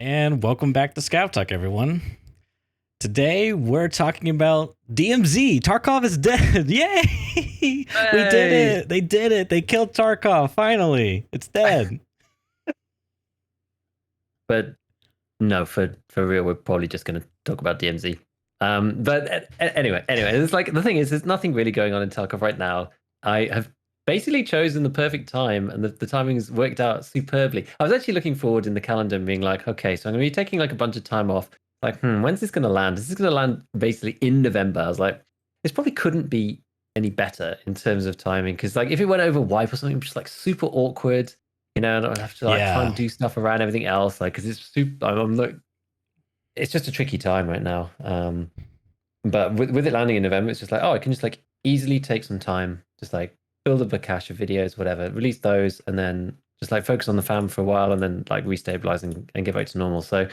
And welcome back to ScavTalk, everyone. Today we're talking about DMZ. Tarkov is dead. Yay! We did Hey! it. They did it. They killed Tarkov. Finally, it's dead. But no, for real, we're probably just going to talk about DMZ. Anyway, it's like the thing is, there's nothing really going on in Tarkov right now. I have basically chosen the perfect time, and the timing has worked out superbly. I was actually looking forward in the calendar and being like, okay, so I'm going to be taking like a bunch of time off. Like, when's this going to land? Is this going to land basically in November? I was like, this probably couldn't be any better in terms of timing because like if it went over wipe or something, just like super awkward. And I have to like try and Yeah. do stuff around everything else, like because it's super. I'm like, it's just a tricky time right now. But with it landing in November, it's just like, oh, I can just like easily take some time, just like build up a cache of videos, whatever, release those, and then just like focus on the fam for a while, and then like restabilize and get back to normal. So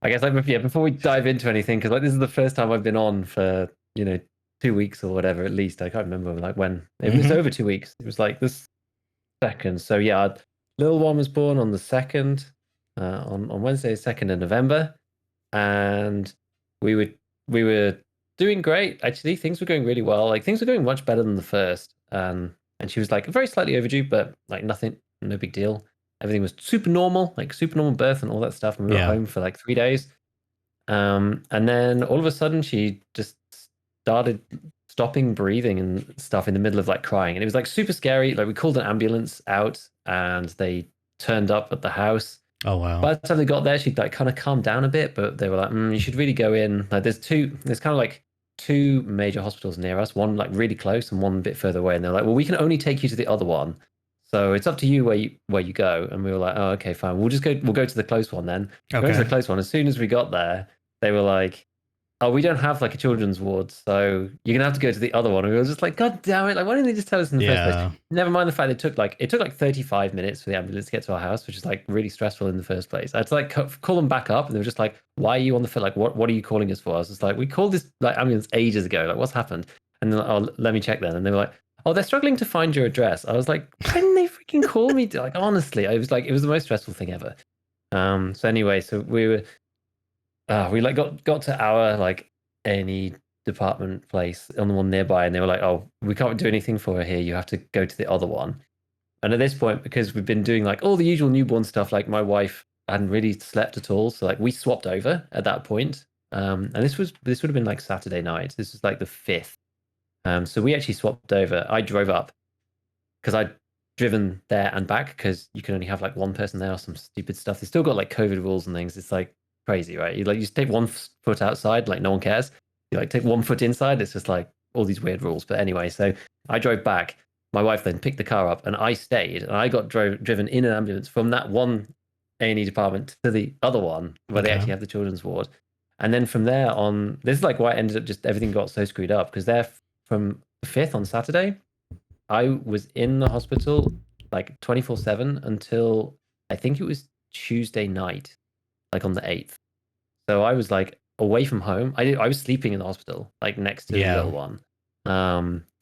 I guess like yeah, before we dive into anything, because like this is the first time I've been on for 2 weeks or whatever at least. I can't remember like when it was over 2 weeks. It was like this second. So yeah, little one was born on the second, on Wednesday, 2nd of November, and we were doing great. Actually, things were going really well. Like things were going much better than the first. And she was like very slightly overdue, but like nothing, no big deal. Everything was super normal, like super normal birth and all that stuff. And we were Yeah. home for like 3 days. And then all of a sudden she just started stopping breathing and stuff in the middle of like crying. And it was like super scary. Like we called an ambulance out and they turned up at the house. Oh wow. By the time they got there, she'd like kind of calmed down a bit, but they were like, you should really go in. Like there's kind of like two major hospitals near us, one like really close and one a bit further away. And they're like, well, we can only take you to the other one. So it's up to you where you go. And we were like, oh, okay, fine. We'll go to the close one then. Go to the Okay. close one. As soon as we got there, they were like, oh, we don't have like a children's ward, so you're gonna have to go to the other one. And we were just like, God damn it! Like, why didn't they just tell us in the first place? Yeah. Never mind the fact it took like 35 minutes for the ambulance to get to our house, which is like really stressful in the first place. I had to like call them back up, and they were just like, "Why are you on the phone? Like, what are you calling us for?" I was just like, "We called this like ambulance ages ago. Like, what's happened?" And they're like, "Oh, let me check then." And they were like, "Oh, they're struggling to find your address." I was like, "Why didn't they freaking call me?" Like, honestly, I was like, it was the most stressful thing ever. So anyway, so we like got to our like any department place on the one nearby, and they were like, "Oh, we can't do anything for her here. You have to go to the other one." And at this point, because we've been doing like all the usual newborn stuff, like my wife hadn't really slept at all, so like we swapped over at that point. And this would have been like Saturday night. This was like the 5th. So we actually swapped over. I drove up because I'd driven there and back because you can only have like one person there or some stupid stuff. They still got like COVID rules and things. It's like crazy, right? You just take one foot outside, like no one cares. You like take 1 foot inside, it's just like all these weird rules. But anyway, so I drove back. My wife then picked the car up, and I stayed, and I got driven in an ambulance from that one A&E department to the other one where they Okay. actually have the children's ward. And then from there on, this is like why it ended up just everything got so screwed up because they're from the 5th on Saturday. I was in the hospital like 24/7 until I think it was Tuesday night, like on the 8th. So I was like away from home. I was sleeping in the hospital, like next to the Yeah. little one,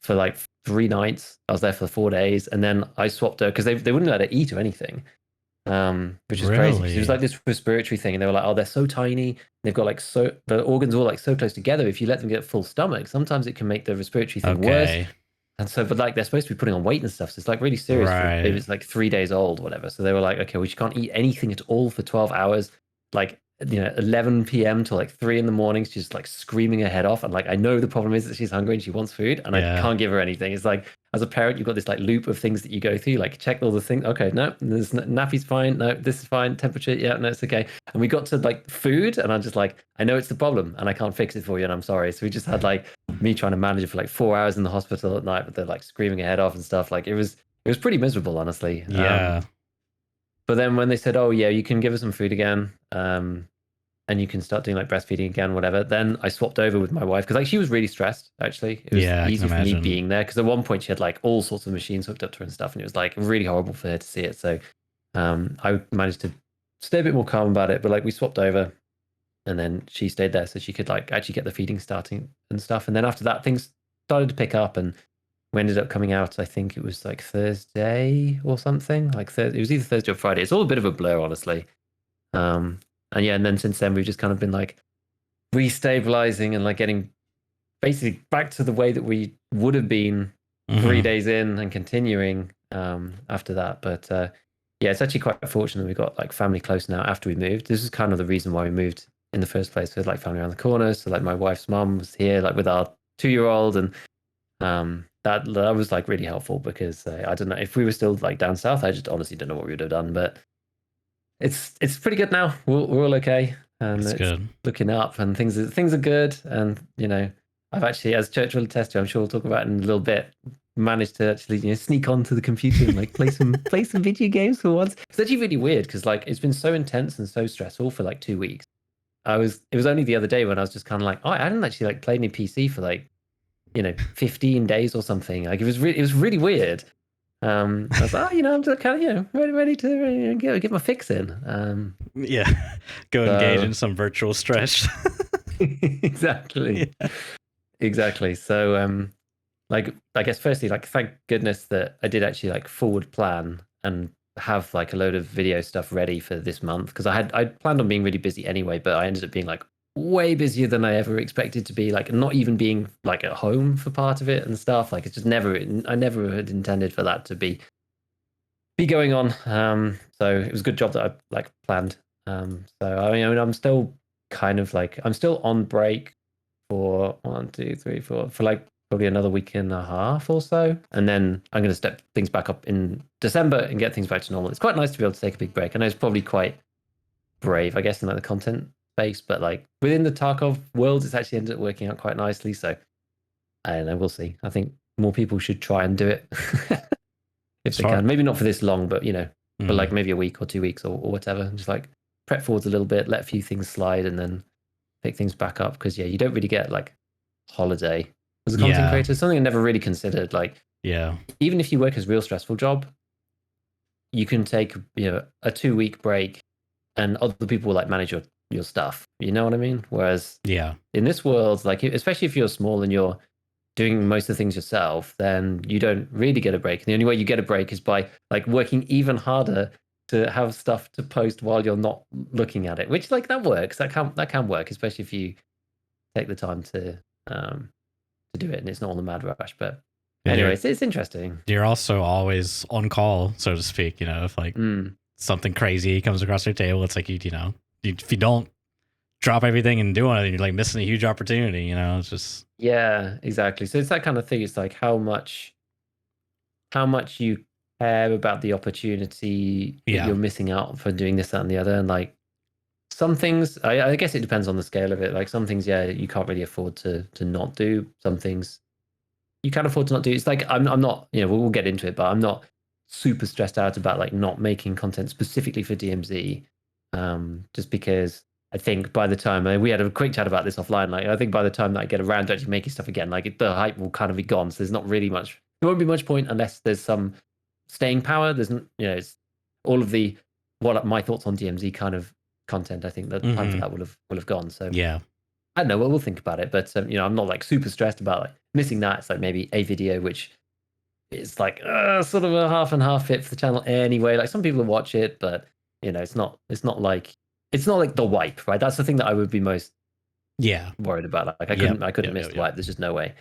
for like 3 nights. I was there for 4 days, and then I swapped her because they wouldn't let her eat or anything, which is crazy. 'Cause it was Really? like this respiratory thing, and they were like, "Oh, they're so tiny. They've got like so the organs all like so close together. If you let them get full stomach, sometimes it can make the respiratory thing worse." Okay. And so, but like they're supposed to be putting on weight and stuff, so it's like really serious for a baby Right. that's like 3 days old, whatever. So they were like, okay, we can't eat anything at all for 12 hours. Like 11 p.m. to like 3 in the morning. She's just like screaming her head off. And like I know the problem is that she's hungry and she wants food, and I Yeah. can't give her anything. It's like as a parent, you've got this like loop of things that you go through, like check all the things. Okay, no, this nappy's fine. No, this is fine. Temperature, yeah, no, it's okay. And we got to like food, and I'm just like, I know it's the problem, and I can't fix it for you, and I'm sorry. So we just had like me trying to manage it for like 4 hours in the hospital at night, but they're like screaming her head off and stuff. Like it was pretty miserable, honestly. Yeah. But then when they said, "Oh yeah, you can give her some food again, and you can start doing like breastfeeding again, whatever," then I swapped over with my wife because like she was really stressed. Actually, it was Yeah, I can easier for me imagine. being there because at one point she had like all sorts of machines hooked up to her and stuff, and it was like really horrible for her to see it. So I managed to stay a bit more calm about it. But like we swapped over, and then she stayed there so she could like actually get the feeding starting and stuff. And then after that, things started to pick up, and we ended up coming out. I think it was like Thursday or something. Like it was either Thursday or Friday. It's all a bit of a blur, honestly. And and then since then we've just kind of been like restabilizing and like getting basically back to the way that we would have been 3 days in and continuing after that. But yeah, it's actually quite fortunate we got like family close now after we moved. This is kind of the reason why we moved in the first place. We had like family around the corner, so like my wife's mum was here like with our 2-year-old, and that was like really helpful because I don't know if we were still like down south, I just honestly don't know what we would have done. But it's pretty good now. We're all okay, and That's it's good. looking up, and things are good. And you know, I've actually, as Church will attest to, I'm sure we'll talk about it in a little bit, managed to actually sneak onto the computer and like play some video games for once. It's actually really weird because like it's been so intense and so stressful for like 2 weeks. It was only the other day when I was just kind of like, oh, I hadn't actually like played any PC for like 15 days or something. Like it was really weird. I was like, oh, I'm just kind of ready to get my fix in. Yeah, go engage in some virtual stress. Exactly. Yeah. Exactly. So like I guess firstly, like thank goodness that I did actually like forward plan and have like a load of video stuff ready for this month, because I planned on being really busy anyway, but I ended up being like way busier than I ever expected to be, like not even being like at home for part of it and stuff. Like it's just I never had intended for that to be going on. So it was a good job that I like planned. So I mean I'm still kind of like, I'm still on break for 1, 2, 3, 4 for like probably another week and a half or so, and then I'm going to step things back up in December and get things back to normal. It's quite nice to be able to take a big break. I know it's probably quite brave, I guess, in like the content space, but like within the Tarkov world, it's actually ended up working out quite nicely. So I don't know, we'll see. I think more people should try and do it if they can. Maybe not for this long, but for like maybe a week or 2 weeks or whatever. Just like prep forwards a little bit, let a few things slide, and then pick things back up. Because you don't really get like holiday as a content creator. It's something I never really considered. Like, even if you work as a real stressful job, you can take a 2-week break, and other people will like manage your stuff. You know what I mean? Whereas in this world, like especially if you're small and you're doing most of the things yourself, then you don't really get a break. And the only way you get a break is by like working even harder to have stuff to post while you're not looking at it, which like that works. That can work, especially if you take the time to do it and it's not on the mad rush. But anyway, it's interesting. You're also always on call, so to speak. If like something crazy comes across your table, it's like if you don't drop everything and do it, you're like missing a huge opportunity. It's just exactly. So it's that kind of thing. It's like how much you care about the opportunity that you're missing out for doing this, that, and the other. And like some things, I guess it depends on the scale of it. Like some things, you can't really afford to not do. Some things you can afford to not do. It's like I'm not, we'll get into it, but I'm not super stressed out about like not making content specifically for DMZ, just because I think by the time we had a quick chat about this offline, like I think by the time that I get around to actually making stuff again, like the hype will kind of be gone. So there's not really much. There won't be much point unless there's some staying power. There's it's all of the what my thoughts on DMZ kind of content. I think the time for that will have gone. So I don't know. We'll think about it, but I'm not like super stressed about like missing that. It's like maybe a video which is like sort of a half and half fit for the channel anyway. Like some people will watch it, but it's not like the wipe, right? That's the thing that I would be most worried about. Like I couldn't miss the wipe. There's just no way.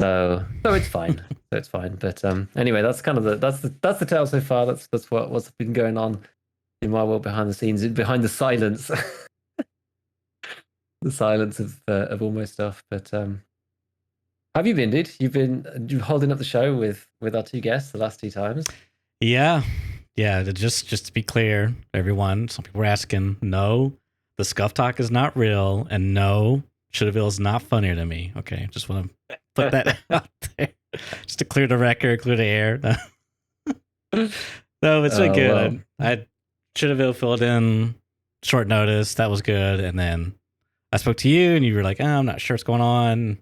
So it's fine. But anyway, that's kind of that's the tale so far. That's what's been going on in my world behind the scenes, behind the silence, the silence of all my stuff. But have you been, dude? You've been holding up the show with our 2 guests the last 2 times. Yeah. Just to be clear, everyone. Some people were asking. No, the ScavTalk is not real, and no, Shitaville is not funnier than me. Okay, just want to put that out there, just to clear the record, clear the air. No, it's been good. Well. I Shitaville filled in short notice. That was good, and then I spoke to you, and you were like, I'm not sure what's going on.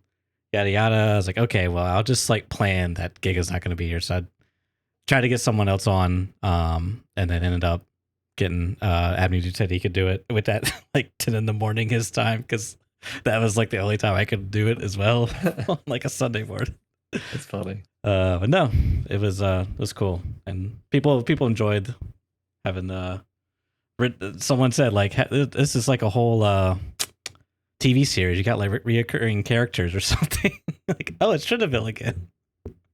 Yada yada. I was like, okay, well, I'll just like plan that Giga's not going to be here, so I tried to get someone else on, and then ended up getting Abney who said he could do it with that like 10 in the morning his time, because that was like the only time I could do it as well on like a Sunday morning. It's funny. But no, it was cool, and people enjoyed having someone said like this is like a whole TV series. You got like reoccurring characters or something. Like, oh, it's Trinaville again.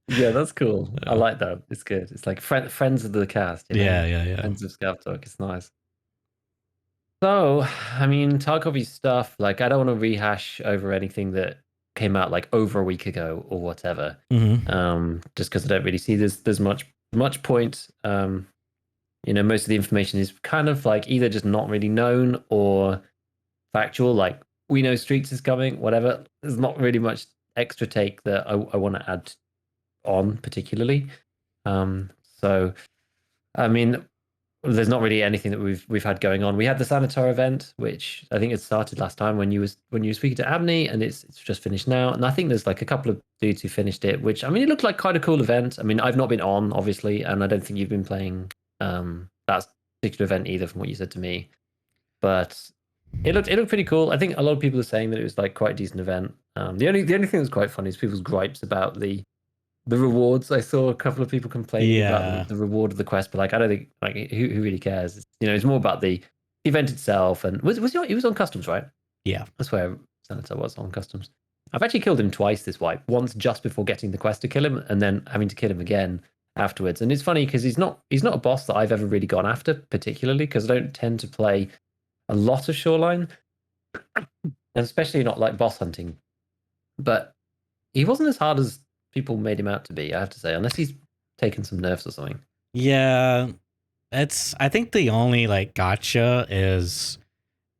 Yeah, that's cool. Yeah. I like that. It's good. It's like friends of the cast. You know? Yeah. Friends of ScavTalk. It's nice. So, I mean, Tarkov stuff. Like, I don't want to rehash over anything that came out like over a week ago or whatever. Just because I don't really see there's much point. Most of the information is kind of like either just not really known or factual. Like, we know Streets is coming, whatever. There's not really much extra take that I want to add on particularly. So, I mean, there's not really anything that we've had going on. We had the Sanitar event, which I think it started last time when you were speaking to Abney, and it's just finished now. And I think there's like a couple of dudes who finished it, which I mean, it looked like quite a cool event. I mean, I've not been on obviously, and I don't think you've been playing that particular event either, from what you said to me. But it looked pretty cool. I think a lot of people are saying that it was like quite a decent event. The only thing that was quite funny is people's gripes about the rewards. I saw a couple of people complaining about the reward of the quest, but like I don't think like who really cares? It's more about the event itself. And he was on customs, right? Yeah, that's where Senator was on customs. I've actually killed him twice this wipe. Once just before getting the quest to kill him, and then having to kill him again afterwards. And it's funny because he's not a boss that I've ever really gone after particularly, because I don't tend to play a lot of Shoreline, and especially not like boss hunting. But he wasn't as hard as people made him out to be, I have to say, unless he's taken some nerfs or something. Yeah, I think the only like gotcha is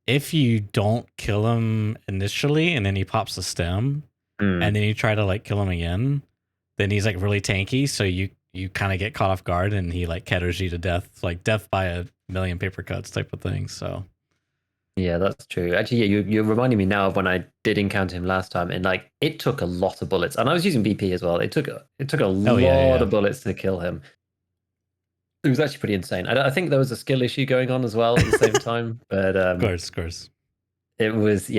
if you don't kill him initially and then he pops a stem and then you try to like kill him again, then he's like really tanky, so you kind of get caught off guard and he like ketters you to death, like death by a million paper cuts type of thing. So yeah, that's true. Actually, yeah, you're reminding me now of when I did encounter him last time, and like it took a lot of bullets, and I was using BP as well. It took a lot of bullets to kill him. It was actually pretty insane. I think there was a skill issue going on as well at the same time, but of course, it was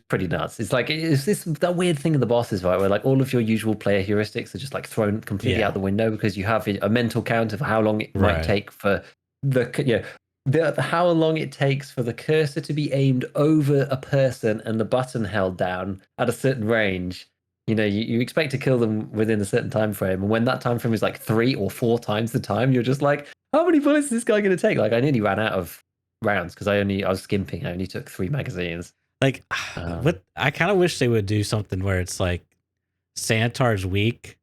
pretty nuts. It's like that weird thing of the bosses, right, where like all of your usual player heuristics are just like thrown completely out the window because you have a mental count of how long it might take for how long it takes for the cursor to be aimed over a person and the button held down at a certain range. You expect to kill them within a certain time frame, and when that time frame is like 3 or 4 times the time, you're just like, how many bullets is this guy going to take? Like, I nearly ran out of rounds because I was skimping. I only took 3 magazines. Like, what I kind of wish they would do something where it's like Sanitar's weak,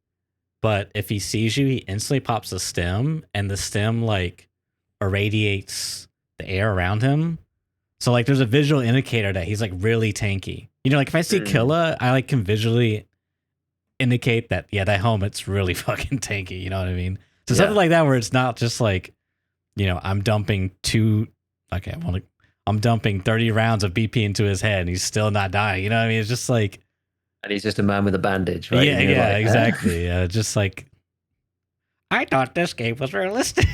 but if he sees you, he instantly pops a stem, and the stem like irradiates the air around him. So like there's a visual indicator that he's like really tanky. Like if I see Killa, I like can visually indicate that that helmet's really fucking tanky. You know what I mean? So something like that where it's not just like, I'm dumping I'm dumping 30 rounds of BP into his head and he's still not dying. You know what I mean? It's just like, and he's just a man with a bandage, right? Yeah, like, exactly. Yeah, just like, I thought this game was realistic.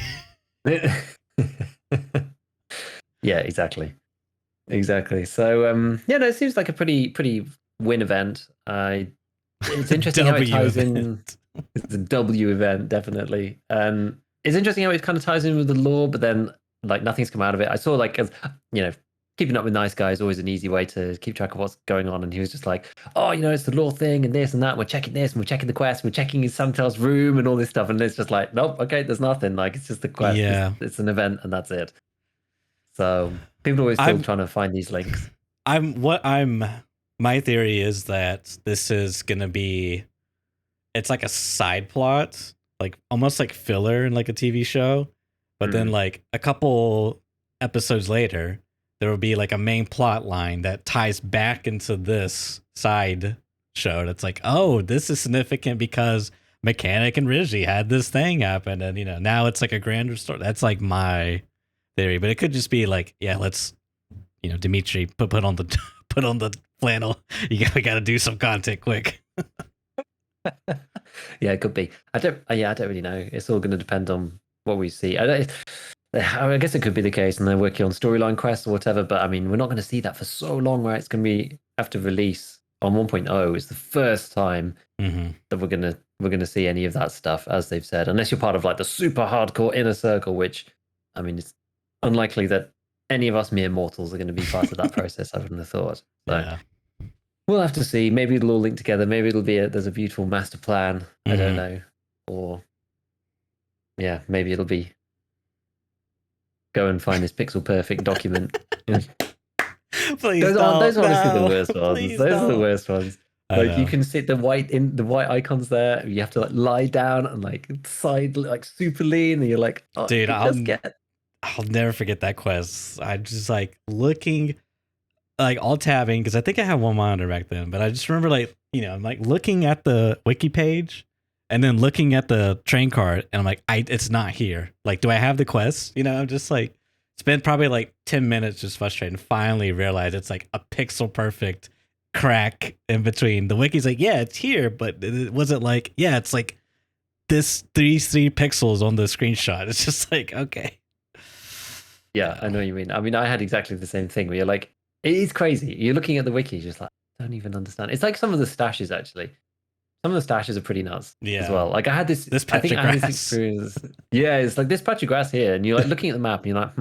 Yeah, exactly. So it seems like a pretty win event. It's interesting how it ties in. It's a W event, definitely. It's interesting how it kind of ties in with the lore, but then like nothing's come out of it. I saw like, keeping up with nice guys always an easy way to keep track of what's going on, and he was just like, oh, it's the lore thing and this and that. We're checking this and we're checking the quest. We're checking his Samtel's room and all this stuff, and it's just like, nope, okay, there's nothing. Like it's just the quest. Yeah, it's an event and that's it. So people are always still trying to find these links. My theory is that this is gonna be, it's like a side plot, like almost like filler in like a TV show, but then like a couple episodes later, there will be like a main plot line that ties back into this side show. That's like, oh, this is significant because Mechanic and Rizzi had this thing happen, and now it's like a grander story. That's like my theory, but it could just be like, let's, Dimitri put on the flannel. We got to do some content quick. Yeah, it could be. I don't really know. It's all going to depend on what we see. I guess it could be the case, and they're working on storyline quests or whatever. But I mean, we're not going to see that for so long, right? It's going to be after release on 1.0. It's the first time that we're gonna see any of that stuff, as they've said, unless you're part of like the super hardcore inner circle, which I mean, unlikely that any of us mere mortals are going to be part of that process. I wouldn't have thought. So Yeah. we'll have to see. Maybe it'll all link together. Maybe it'll be there's a beautiful master plan. I don't know. Or yeah, maybe it'll be go and find this pixel perfect document. Please those don't. Those are honestly the No. worst ones. Please Those are the don't. worst ones. I Like you know. can see the white icons there. You have to like lie down and like side like super lean, and you're like, oh, Dude, I'll I'll never forget that quest. I'm just like looking, like all tabbing, because I think I had one monitor back then, but I just remember like, I'm like looking at the wiki page and then looking at the train card and I'm like, it's not here. Like, do I have the quest? I'm just like, spent probably like 10 minutes just frustrated and finally realized it's like a pixel perfect crack in between. The wiki's like, yeah, it's here, but it wasn't like, yeah, it's like this 3 pixels on the screenshot. It's just like, okay. Yeah, I know what you mean. I mean, I had exactly the same thing where you're like, it is crazy. You're looking at the wiki, just like, I don't even understand. It's like some of the stashes, actually. Some of the stashes are pretty nuts as well. Like I had this patch of I had this grass. experience. Yeah, it's like this patch of grass here, and you're like looking at the map and you're like,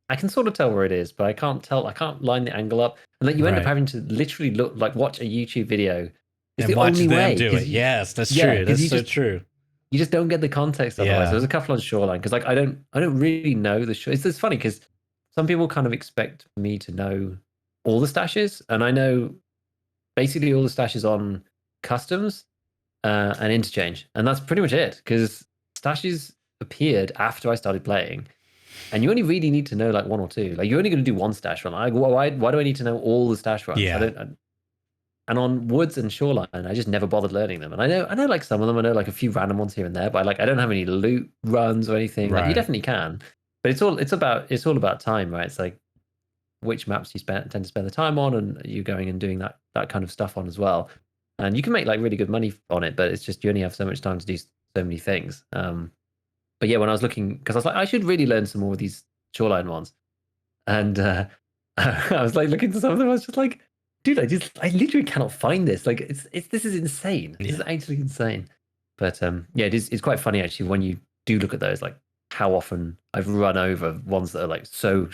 I can sort of tell where it is, but I can't tell. I can't line the angle up. And then you end up having to literally watch a YouTube video. It's and the watch only them way. do it. Yes, that's true. That's so true. You just don't get the context otherwise. Yeah. There's a couple on Shoreline because like I don't really know the show. It's funny because some people kind of expect me to know all the stashes, and I know basically all the stashes on customs and interchange, and that's pretty much it. Because stashes appeared after I started playing, and you only really need to know like one or two. Like you're only going to do one stash run. Like why do I need to know all the stash runs? Yeah. And on Woods and Shoreline, I just never bothered learning them. And I know like some of them. I know like a few random ones here and there, but I don't have any loot runs or anything. Like you definitely can, but it's all about time, right? It's like which maps you tend to spend the time on, and you going and doing that kind of stuff on as well. And you can make like really good money on it, but it's just you only have so much time to do so many things. But yeah, when I was looking, because I was like, I should really learn some more of these Shoreline ones, and I was like looking to some of them. I was just like, dude, I literally cannot find this. Like, this is insane. This is actually insane. But yeah, it's quite funny actually when you do look at those, like how often I've run over ones that are like so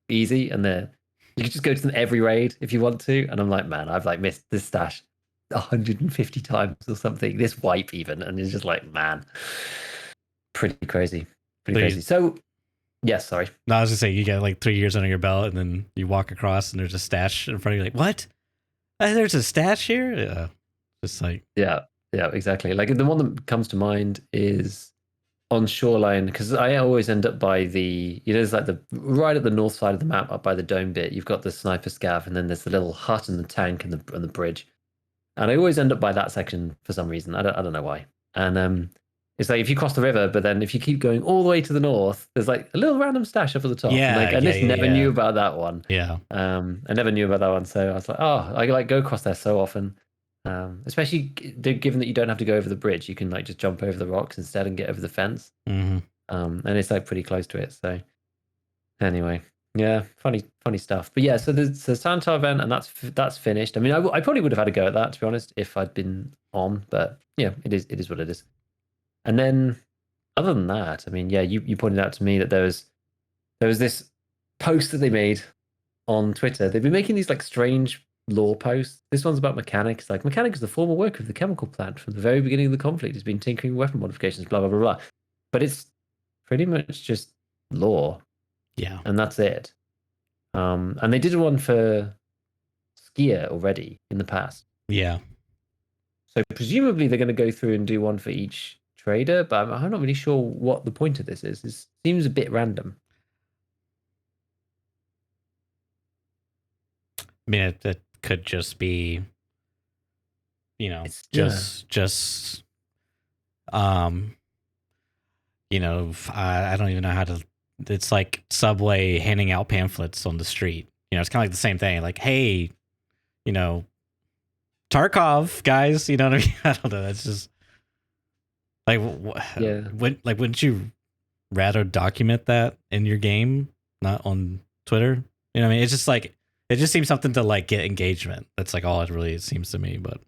easy, and you can just go to them every raid if you want to. And I'm like, man, I've like missed this stash 150 times or something. This wipe even, and it's just like, man, pretty crazy. So yes, sorry. No, I was gonna say you get like 3 years under your belt, and then you walk across, and there's a stash in front of you. Like, what? There's a stash here. Yeah, just like yeah, exactly. Like the one that comes to mind is on Shoreline, because I always end up by the there's like the right at the north side of the map, up by the dome bit. You've got the sniper scav, and then there's the little hut and the tank and the bridge. And I always end up by that section for some reason. I don't know why. And it's like if you cross the river, but then if you keep going all the way to the north, there's like a little random stash up at the top. Yeah, I just never knew about that one. Yeah. I never knew about that one, so I was like, oh, I like go across there so often. Especially given that you don't have to go over the bridge, you can like just jump over the rocks instead and get over the fence. Mm-hmm. And it's like pretty close to it. So anyway, yeah, funny stuff. But yeah, so there's the Santa event, and that's finished. I mean, I probably would have had a go at that, to be honest, if I'd been on. But yeah, it is what it is. And then other than that, I mean, yeah, you pointed out to me that there was this post that they made on Twitter. They've been making these like strange lore posts. This one's about mechanics. Like, mechanic is the former worker of the chemical plant from the very beginning of the conflict. He's been tinkering with weapon modifications, blah blah blah blah. But it's pretty much just lore. Yeah. And that's it. And they did one for Skier already in the past. Yeah. So presumably they're going to go through and do one for each trader, but I'm not really sure what the point of this is. It seems a bit random. I mean, it could just be, I don't even know how to. It's like Subway handing out pamphlets on the street. It's kind of like the same thing. Like, hey, Tarkov guys. You know what I mean? I don't know. It's just like, wouldn't you rather document that in your game, not on Twitter? You know what I mean? It's just like, it just seems something to like get engagement. That's like all it really seems to me. But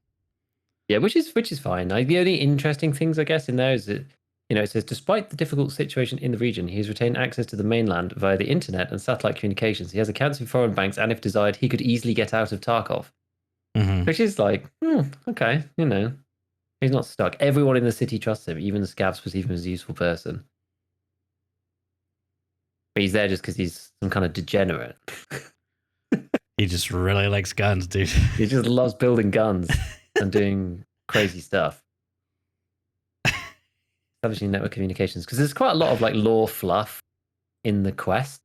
yeah, which is fine. Like, the only interesting things I guess in there is that it says, despite the difficult situation in the region, he has retained access to the mainland via the internet and satellite communications. He has accounts in foreign banks, and if desired, he could easily get out of Tarkov. Which is like, okay, he's not stuck. Everyone in the city trusts him. Even the scavs perceive him as a useful person. But he's there just because he's some kind of degenerate. He just really likes guns, dude. He just loves building guns and doing crazy stuff. Establishing network communications, because there's quite a lot of like lore fluff in the quests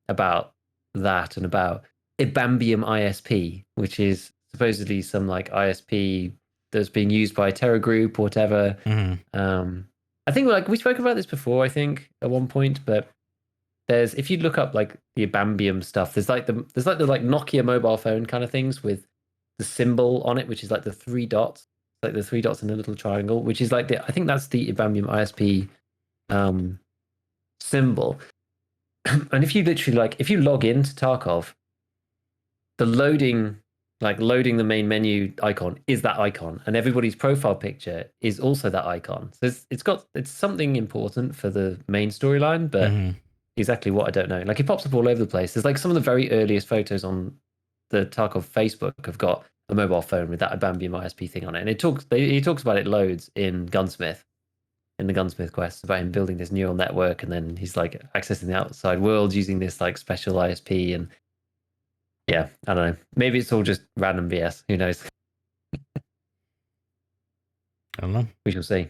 about that and about Ibambium ISP, which is supposedly some like ISP that's being used by a terror group or whatever. I think like we spoke about this before, I think at one point, but if you look up like the Ibambium stuff, there's like the Nokia mobile phone kind of things with the symbol on it, which is like the 3 dots, like the 3 dots in a little triangle, which is like I think that's the Ibambium ISP symbol. And if you literally if you log into Tarkov, the loading the main menu icon is that icon, and everybody's profile picture is also that icon. So it's something important for the main storyline, but exactly what I don't know. Like it pops up all over the place. There's like some of the very earliest photos on the Tarkov Facebook have got a mobile phone with that Ibambium ISP thing on it, and he talks about it loads in Gunsmith. In the Gunsmith quest, about him building this neural network, and then he's like accessing the outside world using this like special ISP. And yeah, I don't know. Maybe it's all just random BS. Who knows? I don't know. We shall see.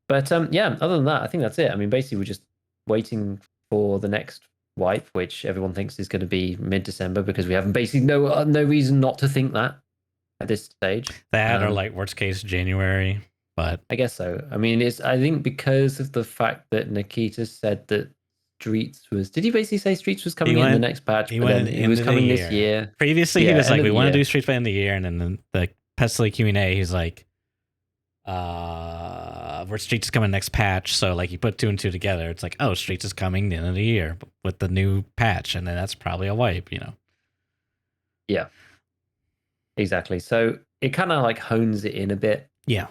But yeah, other than that, I think that's it. I mean, basically, we're just waiting for the next wipe, which everyone thinks is going to be mid-December, because we have basically no reason not to think that at this stage. That or like worst case January. But I guess so. I mean, I think because of the fact that Nikita said that Streets was. Did he basically say Streets was coming in the next patch? He was coming this year. Previously, he was like, "We want to do Streets by the end of the year," and then the Pestley Q&A, he's like, "Where Streets is coming next patch." So like, you put 2 and 2 together, it's like, "Oh, Streets is coming the end of the year with the new patch," and then that's probably a wipe, Yeah. Exactly. So it kind of like hones it in a bit. Yeah.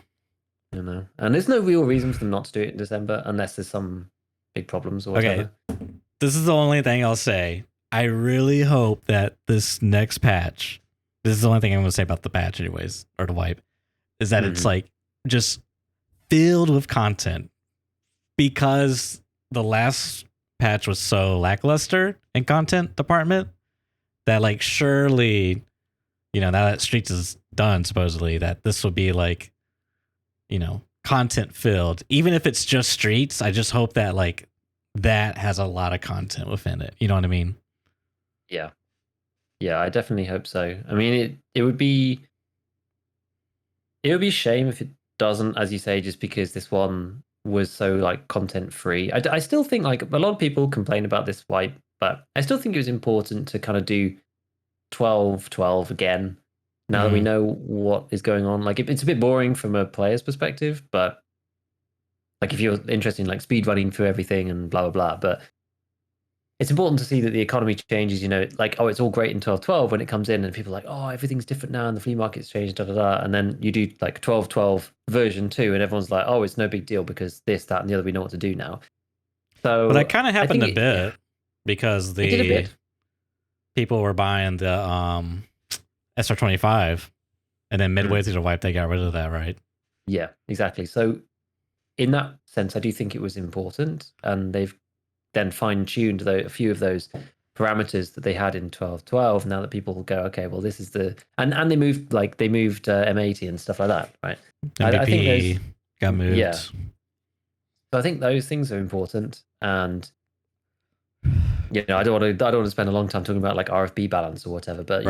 And there's no real reason for them not to do it in December unless there's some big problems or whatever. Okay, this is the only thing I'll say. I really hope that this next patch, this is the only thing I'm going to say about the patch anyways, or the wipe, is that it's like just filled with content, because the last patch was so lackluster in content department that like surely, now that Streets is done supposedly, that this will be like, content filled. Even if it's just Streets, I just hope that like that has a lot of content within it. You know what I mean? Yeah, I definitely hope so. I mean, it would be a shame if it doesn't, as you say, just because this one was so like content free. I still think like a lot of people complain about this wipe, but I still think it was important to kind of do 12-12 again. Now that we know what is going on, like it's a bit boring from a player's perspective, but like if you're interested in like speed running through everything and blah, blah, blah. But it's important to see that the economy changes, like, oh, it's all great in 12-12 when it comes in and people are like, oh, everything's different now and the flea market's changed, da, da, da. And then you do like 12-12 version 2 and everyone's like, oh, it's no big deal because this, that, and the other, we know what to do now. So, but that kind of happened a bit because the people were buying the SR25, and then midway through the wipe, they got rid of that, right? Yeah, exactly. So in that sense, I do think it was important, and they've then fine-tuned a few of those parameters that they had in 12-12. Now that people go, okay, well, this is the and they moved M80 and stuff like that, right? I think those got moved. Yeah. So I think those things are important, and I don't want to spend a long time talking about like RFB balance or whatever, but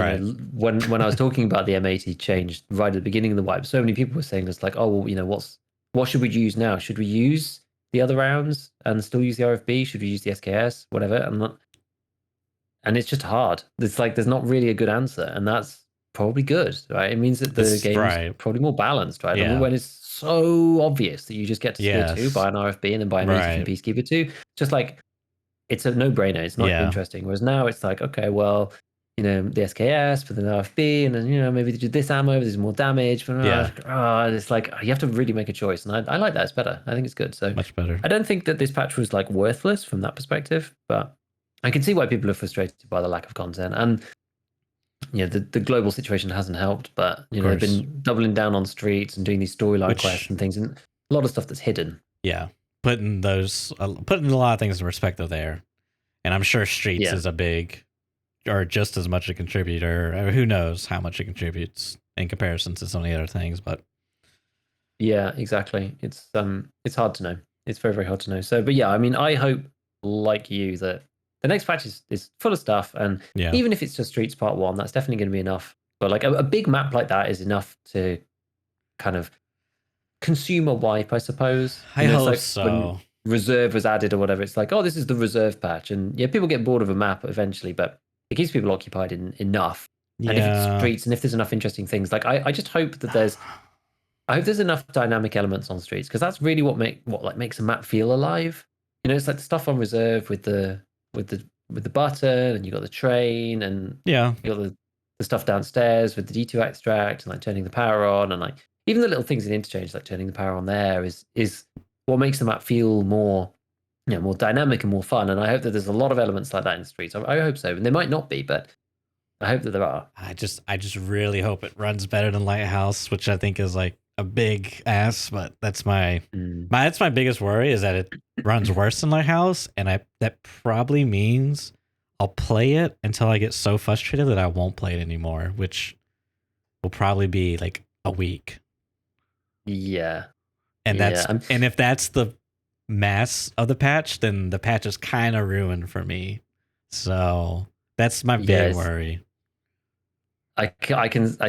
when I was talking about the M80 change right at the beginning of the wipe, so many people were saying this like, oh, well, what should we use now? Should we use the other rounds and still use the RFB? Should we use the SKS? Whatever. And it's just hard. It's like there's not really a good answer, and that's probably good, right? It means that the game's probably more balanced, right? Yeah. When it's so obvious that you just get to Sphere 2, buy an RFB, and then buy an M80 from Peacekeeper 2, just like it's a no-brainer. It's not interesting. Whereas now it's like, okay, well, you know, the SKS for the RFB, and then, you know, maybe they do this ammo, there's more damage. But it's like you have to really make a choice, and I like that. It's better. I think it's good. So much better. I don't think that this patch was like worthless from that perspective, but I can see why people are frustrated by the lack of content. And you know, the global situation hasn't helped, but you know, they've been doubling down on streets and doing these storyline quests and things, and a lot of stuff that's hidden. Yeah, putting a lot of things in perspective there, and I'm sure streets is a big, or just as much a contributor. I mean, who knows how much it contributes in comparison to some of the other things, but yeah, exactly. It's hard to know. It's very, very hard to know. So, but yeah, I mean, I hope, like you, that the next patch is full of stuff, and even if it's just Streets Part 1, that's definitely going to be enough. But like a big map like that is enough to kind of consume a wipe, I suppose. I hope like so. When Reserve was added or whatever, it's like, oh, this is the Reserve patch, and yeah, people get bored of a map eventually, but it keeps people occupied enough. And if it's Streets, and if there's enough interesting things, like I just hope that there's enough dynamic elements on Streets, because that's really what makes a map feel alive. You know, it's like the stuff on Reserve with the button, and you got the train, and you got the stuff downstairs with the D2 extract, and like turning the power on, and like even the little things in Interchange, like turning the power on there, is what makes the map feel more, you know, more dynamic and more fun. And I hope that there's a lot of elements like that in Streets. I hope so, and there might not be, but I hope that there are. I just really hope it runs better than Lighthouse, which I think is like a big ass, but that's my biggest worry, is that it runs worse than Lighthouse, and that probably means I'll play it until I get so frustrated that I won't play it anymore, which will probably be like a week. Yeah. And and if that's the mass of the patch, then the patch is kind of ruined for me. So that's my big worry. I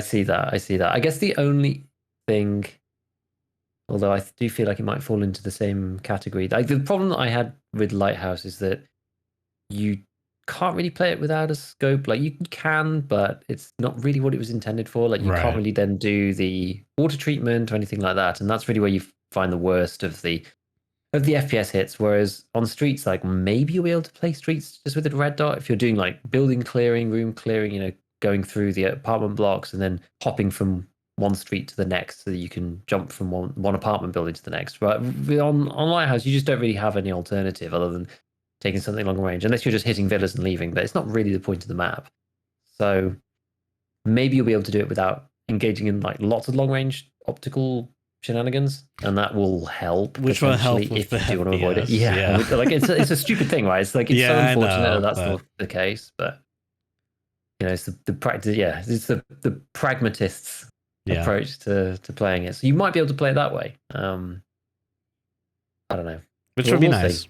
see that. I guess the only thing, although I do feel like it might fall into the same category, like the problem that I had with Lighthouse is that you can't really play it without a scope. Like you can, but it's not really what it was intended for. Like you can't really then do the water treatment or anything like that, and that's really where you find the worst of the FPS hits. Whereas on Streets, like maybe you'll be able to play Streets just with a red dot if you're doing like building clearing, room clearing, you know, going through the apartment blocks and then hopping from one street to the next, so that you can jump from one apartment building to the next. But on Lighthouse, you just don't really have any alternative other than taking something long range, unless you're just hitting villas and leaving. But it's not really the point of the map. So maybe you'll be able to do it without engaging in like lots of long range optical shenanigans, and that will help. Which will help if you do want to avoid it. Yeah. Like it's a stupid thing, right? It's like it's so unfortunate that that's the case, but you know, it's the practice. Yeah, it's the pragmatists' approach to playing it. So you might be able to play it that way. I don't know. Which would be nice.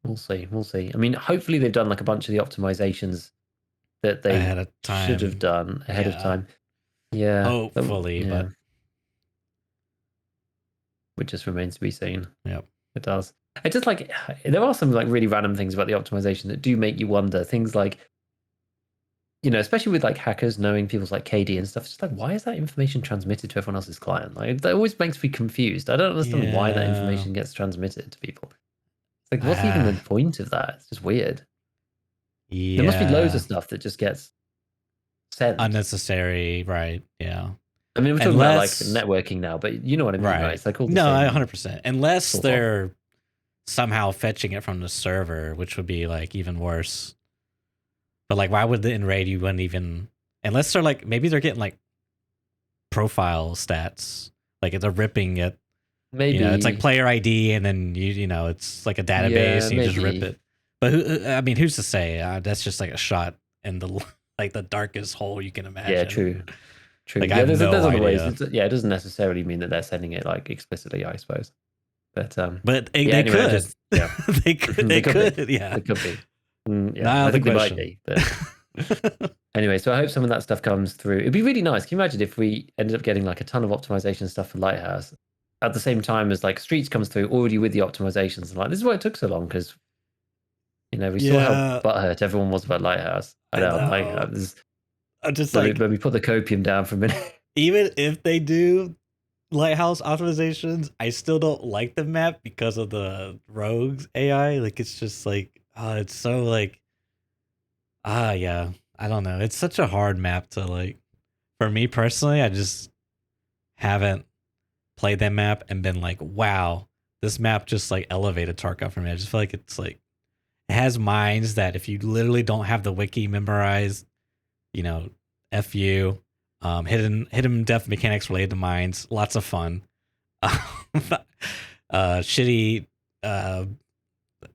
We'll see. I mean, hopefully they've done like a bunch of the optimizations that they should have done ahead of time. Yeah. Hopefully, but which just remains to be seen. Yep. It does. It just like, there are some like really random things about the optimization that do make you wonder. Things like, you know, especially with like hackers knowing people's like KD and stuff, it's just like, why is that information transmitted to everyone else's client? Like that always makes me confused. I don't understand why that information gets transmitted to people. It's like, what's even the point of that? It's just weird. Yeah. There must be loads of stuff that just gets sent. Unnecessary, right? Yeah. I mean, we're talking about like networking now, but you know what I mean, right? It's like all the same. 100%. Unless they're somehow fetching it from the server, which would be like even worse. But like, why would the in-raid you wouldn't even, unless they're like, maybe they're getting like profile stats, like if they're ripping it. Maybe, you know, it's like player ID, and then you know, it's like a database, and you just rip it. But who's to say? That's just like a shot in the like the darkest hole you can imagine. Yeah, true. Like, there's other ways. It doesn't necessarily mean that they're sending it like explicitly, I suppose. But they could. They could. They could. Yeah, it could be. I think they might be. But anyway, so I hope some of that stuff comes through. It'd be really nice. Can you imagine if we ended up getting like a ton of optimization stuff for Lighthouse at the same time as like Streets comes through already with the optimizations? And like, this is why it took so long, because you know, we saw how butthurt everyone was about Lighthouse. I know. I'm just like, when we put the copium down for a minute. Even if they do Lighthouse optimizations, I still don't like the map because of the rogues AI. Like, it's just like, it's so like, I I don't know. It's such a hard map to like. For me personally, I just haven't played that map and been like, wow, this map just like elevated Tarkov for me. I just feel like it's like it has mines that if you literally don't have the wiki memorized, you know, fu, hidden death mechanics related to mines, lots of fun. Shitty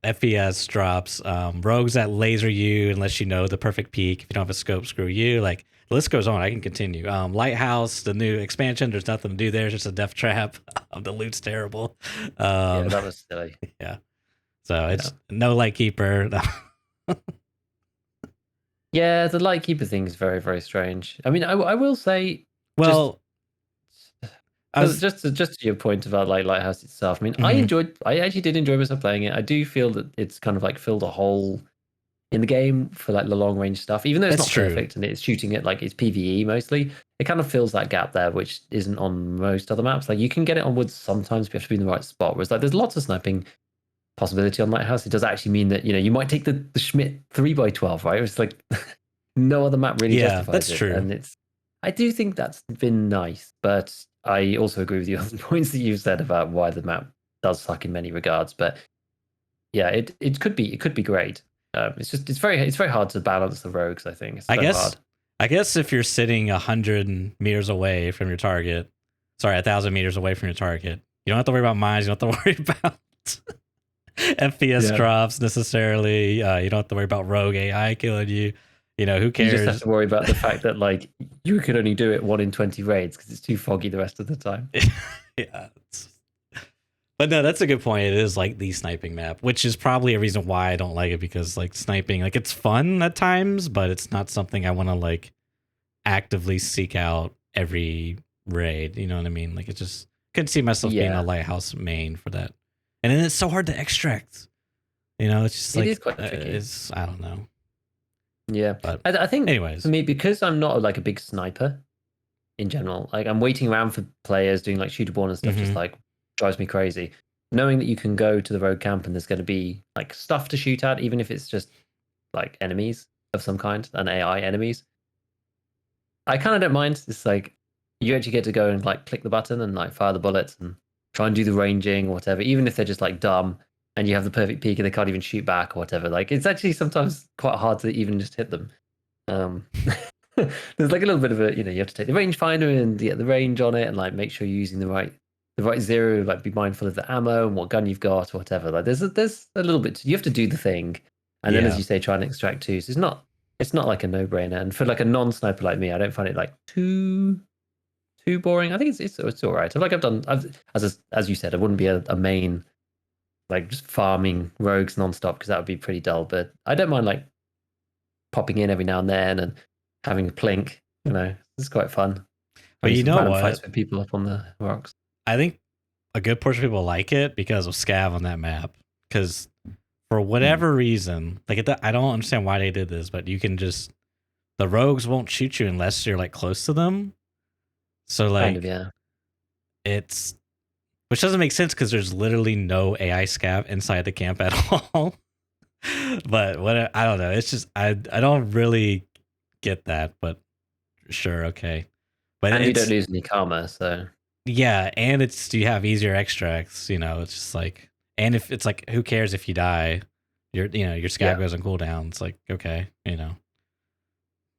FPS drops, rogues that laser you unless you know the perfect peak. If you don't have a scope, screw you. Like the list goes on. I can continue. Lighthouse, the new expansion. There's nothing to do there. It's just a death trap. The loot's terrible. Yeah, that was silly. Yeah. So it's no Lightkeeper. Yeah, the Lightkeeper thing is very, very strange. I mean, I will say, Well, just to your point about like Lighthouse itself. I mean, Mhm. I actually did enjoy myself playing it. I do feel that it's kind of like filled a hole in the game for like the long range stuff, even though it's That's not true. perfect and it's shooting it like it's PvE mostly. It kind of fills that gap there, which isn't on most other maps. Like you can get it on woods sometimes, but you have to be in the right spot. Whereas like there's lots of sniping possibility on Lighthouse. It does actually mean that you might take the Schmidt 3x12, right? It's like no other map really Yeah, justifies that's it, true. and I do think that's been nice, but I also agree with you on the points that you've said about why the map does suck in many regards. But yeah, it could be great. It's very hard to balance the rogues. I think it's I so guess hard. I guess if you're sitting 100 meters away from your target, sorry, 1,000 meters away from your target, you don't have to worry about mines. You don't have to worry about FPS drops necessarily. You don't have to worry about rogue AI killing you. Who cares? You just have to worry about the fact that like you could only do it 1 in 20 raids because it's too foggy the rest of the time. Yeah. But no, that's a good point. It is like the sniping map, which is probably a reason why I don't like it, because like sniping, like it's fun at times, but it's not something I want to like actively seek out every raid. You know what I mean? Like it just couldn't see myself being a lighthouse main for that. And then it's so hard to extract. It's just like it is quite tricky. It's I don't know. Yeah, but I think anyways, for me, because I'm not like a big sniper in general, like I'm waiting around for players doing like shooterborn and stuff, just like drives me crazy. Knowing that you can go to the road camp and there's going to be like stuff to shoot at, even if it's just like enemies of some kind, and AI enemies, I kind of don't mind. It's like you actually get to go and like click the button and like fire the bullets and try and do the ranging or whatever, even if they're just like dumb and you have the perfect peak and they can't even shoot back or whatever. Like it's actually sometimes quite hard to even just hit them. There's like a little bit of a, you have to take the rangefinder and get the range on it and like make sure you're using the right zero, like be mindful of the ammo and what gun you've got or whatever. Like there's a little bit, you have to do the thing. And then as you say, try and extract too. So it's not like a no-brainer. And for like a non-sniper like me, I don't find it like too boring. I think it's all right. As you said, I wouldn't be a main like just farming rogues nonstop because that would be pretty dull. But I don't mind like popping in every now and then and having a plink. It's quite fun. But you know what? Fights with people up on the rocks. I think a good portion of people like it because of scav on that map. Because for whatever reason, like I don't understand why they did this, but you can just the rogues won't shoot you unless you're like close to them. So like, kind of, yeah. It's which doesn't make sense because there's literally no AI scav inside the camp at all. But what I don't know, it's just I don't really get that, but sure, okay. But and you don't lose any karma, so yeah, and you have easier extracts. It's just like, and if it's like, who cares if you die? Your scav goes on cooldown. It's like okay,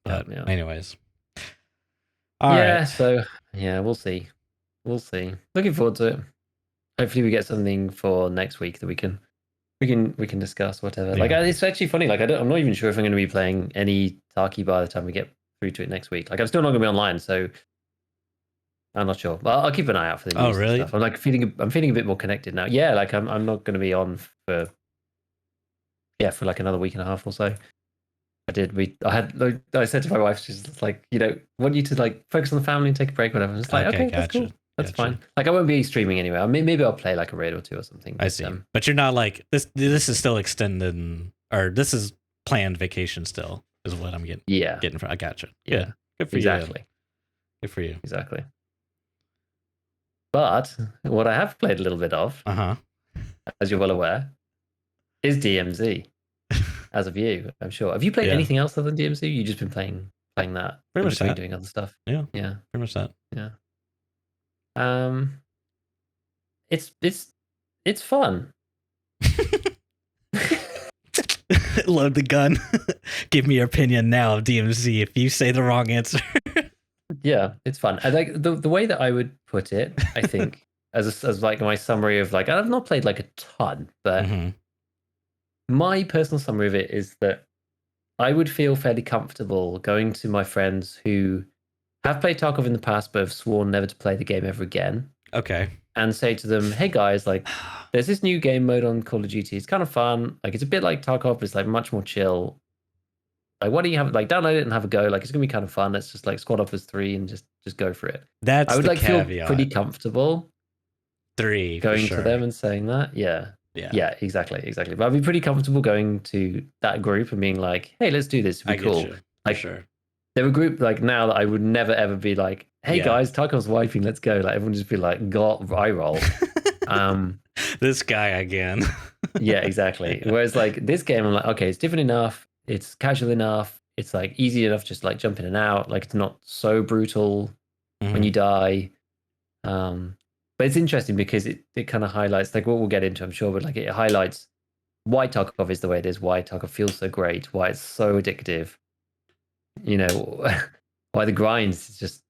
But anyways, all right. So yeah, we'll see. Looking forward to it. Hopefully, we get something for next week that we can discuss whatever. Yeah. Like it's actually funny. Like I'm not even sure if I'm going to be playing any Tarky by the time we get through to it next week. Like I'm still not going to be online, so I'm not sure. But I'll keep an eye out for the news and stuff. I'm like feeling a bit more connected now. Yeah, like I'm not going to be on for like another week and a half or so. I said to my wife, she's like, want you to like focus on the family and take a break, whatever. And it's like, okay, that's cool. That's fine. Like I won't be streaming anyway. Maybe I'll play like a raid or two or something. I see. But you're not like this. This is still extended, or this is planned vacation still, is what I'm getting. Yeah. Getting from. I gotcha. Yeah. Good for you. Exactly. Good for you. Exactly. But what I have played a little bit of, as you're well aware, is DMZ. as of you, I'm sure. Have you played Yeah. anything else other than DMZ? You just been playing that Pretty in much between that. doing other stuff. Yeah. Yeah. Pretty much that. Yeah. It's fun. Load the gun. Give me your opinion now of DMZ if you say the wrong answer. Yeah, it's fun. I like the way that I would put it, I think, as like my summary of like, I've not played like a ton, but Mhm. my personal summary of it is that I would feel fairly comfortable going to my friends who have played Tarkov in the past but have sworn never to play the game ever again, Okay. and say to them, "Hey guys, like, there's this new game mode on Call of Duty. It's kind of fun. Like, it's a bit like Tarkov, but it's like much more chill. Like, why don't you have like download it and have a go? Like, it's gonna be kind of fun. Let's just like squad up as 3 and just go for it." That's I would the like feel caveat. pretty comfortable 3 going for sure. to them and saying that. Yeah. Yeah. Yeah, exactly. But I'd be pretty comfortable going to that group and being like, "Hey, let's do this. It'd be I get cool." you. For Like, sure. they're a group like now that I would never ever be like, "Hey Yeah. guys, Tarkov's wiping. Let's go." Like everyone just be like, "God, eye roll." This guy again. Yeah, exactly. Whereas like this game, I'm like, okay, it's different enough. It's casual enough. It's like easy enough, just like jump in and out. Like it's not so brutal when you die. But it's interesting because it kind of highlights like what we'll get into, I'm sure, but like it highlights why Tarkov is the way it is, why Tarkov feels so great, why it's so addictive. You know, why the grinds is just,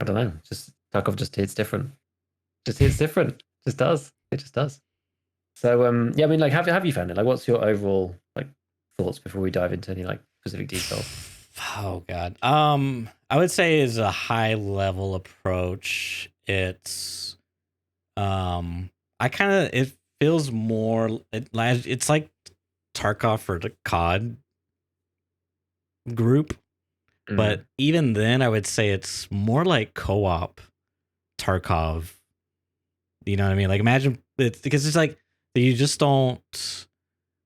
I don't know, just Tarkov just hits different. Just hits different. Just does. It just does. So yeah, I mean, like, have you found it? Like, what's your overall like thoughts before we dive into any like specific details? Oh God. I would say is a high level approach. It's I kind of it feels more it's like Tarkov for the COD group, but even then I would say it's more like co-op Tarkov. You know what I mean? Like imagine it's because it's like you just don't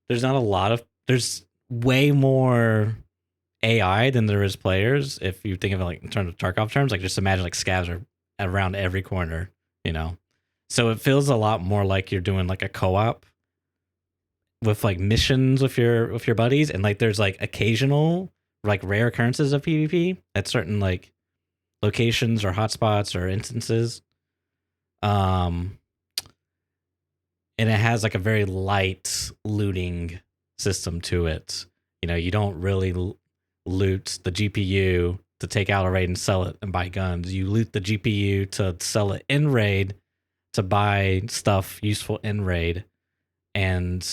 there's not a lot of there's way more AI than there is players. If you think of it like in terms of Tarkov terms, like just imagine like scavs are around every corner, you know. So it feels a lot more like you're doing like a co-op with like missions with your buddies, and like there's like occasional like rare occurrences of PvP at certain like locations or hotspots or instances. And it has like a very light looting system to it. You know, you don't really loot the GPU to take out a raid and sell it and buy guns. You loot the GPU to sell it in raid to buy stuff useful in raid, and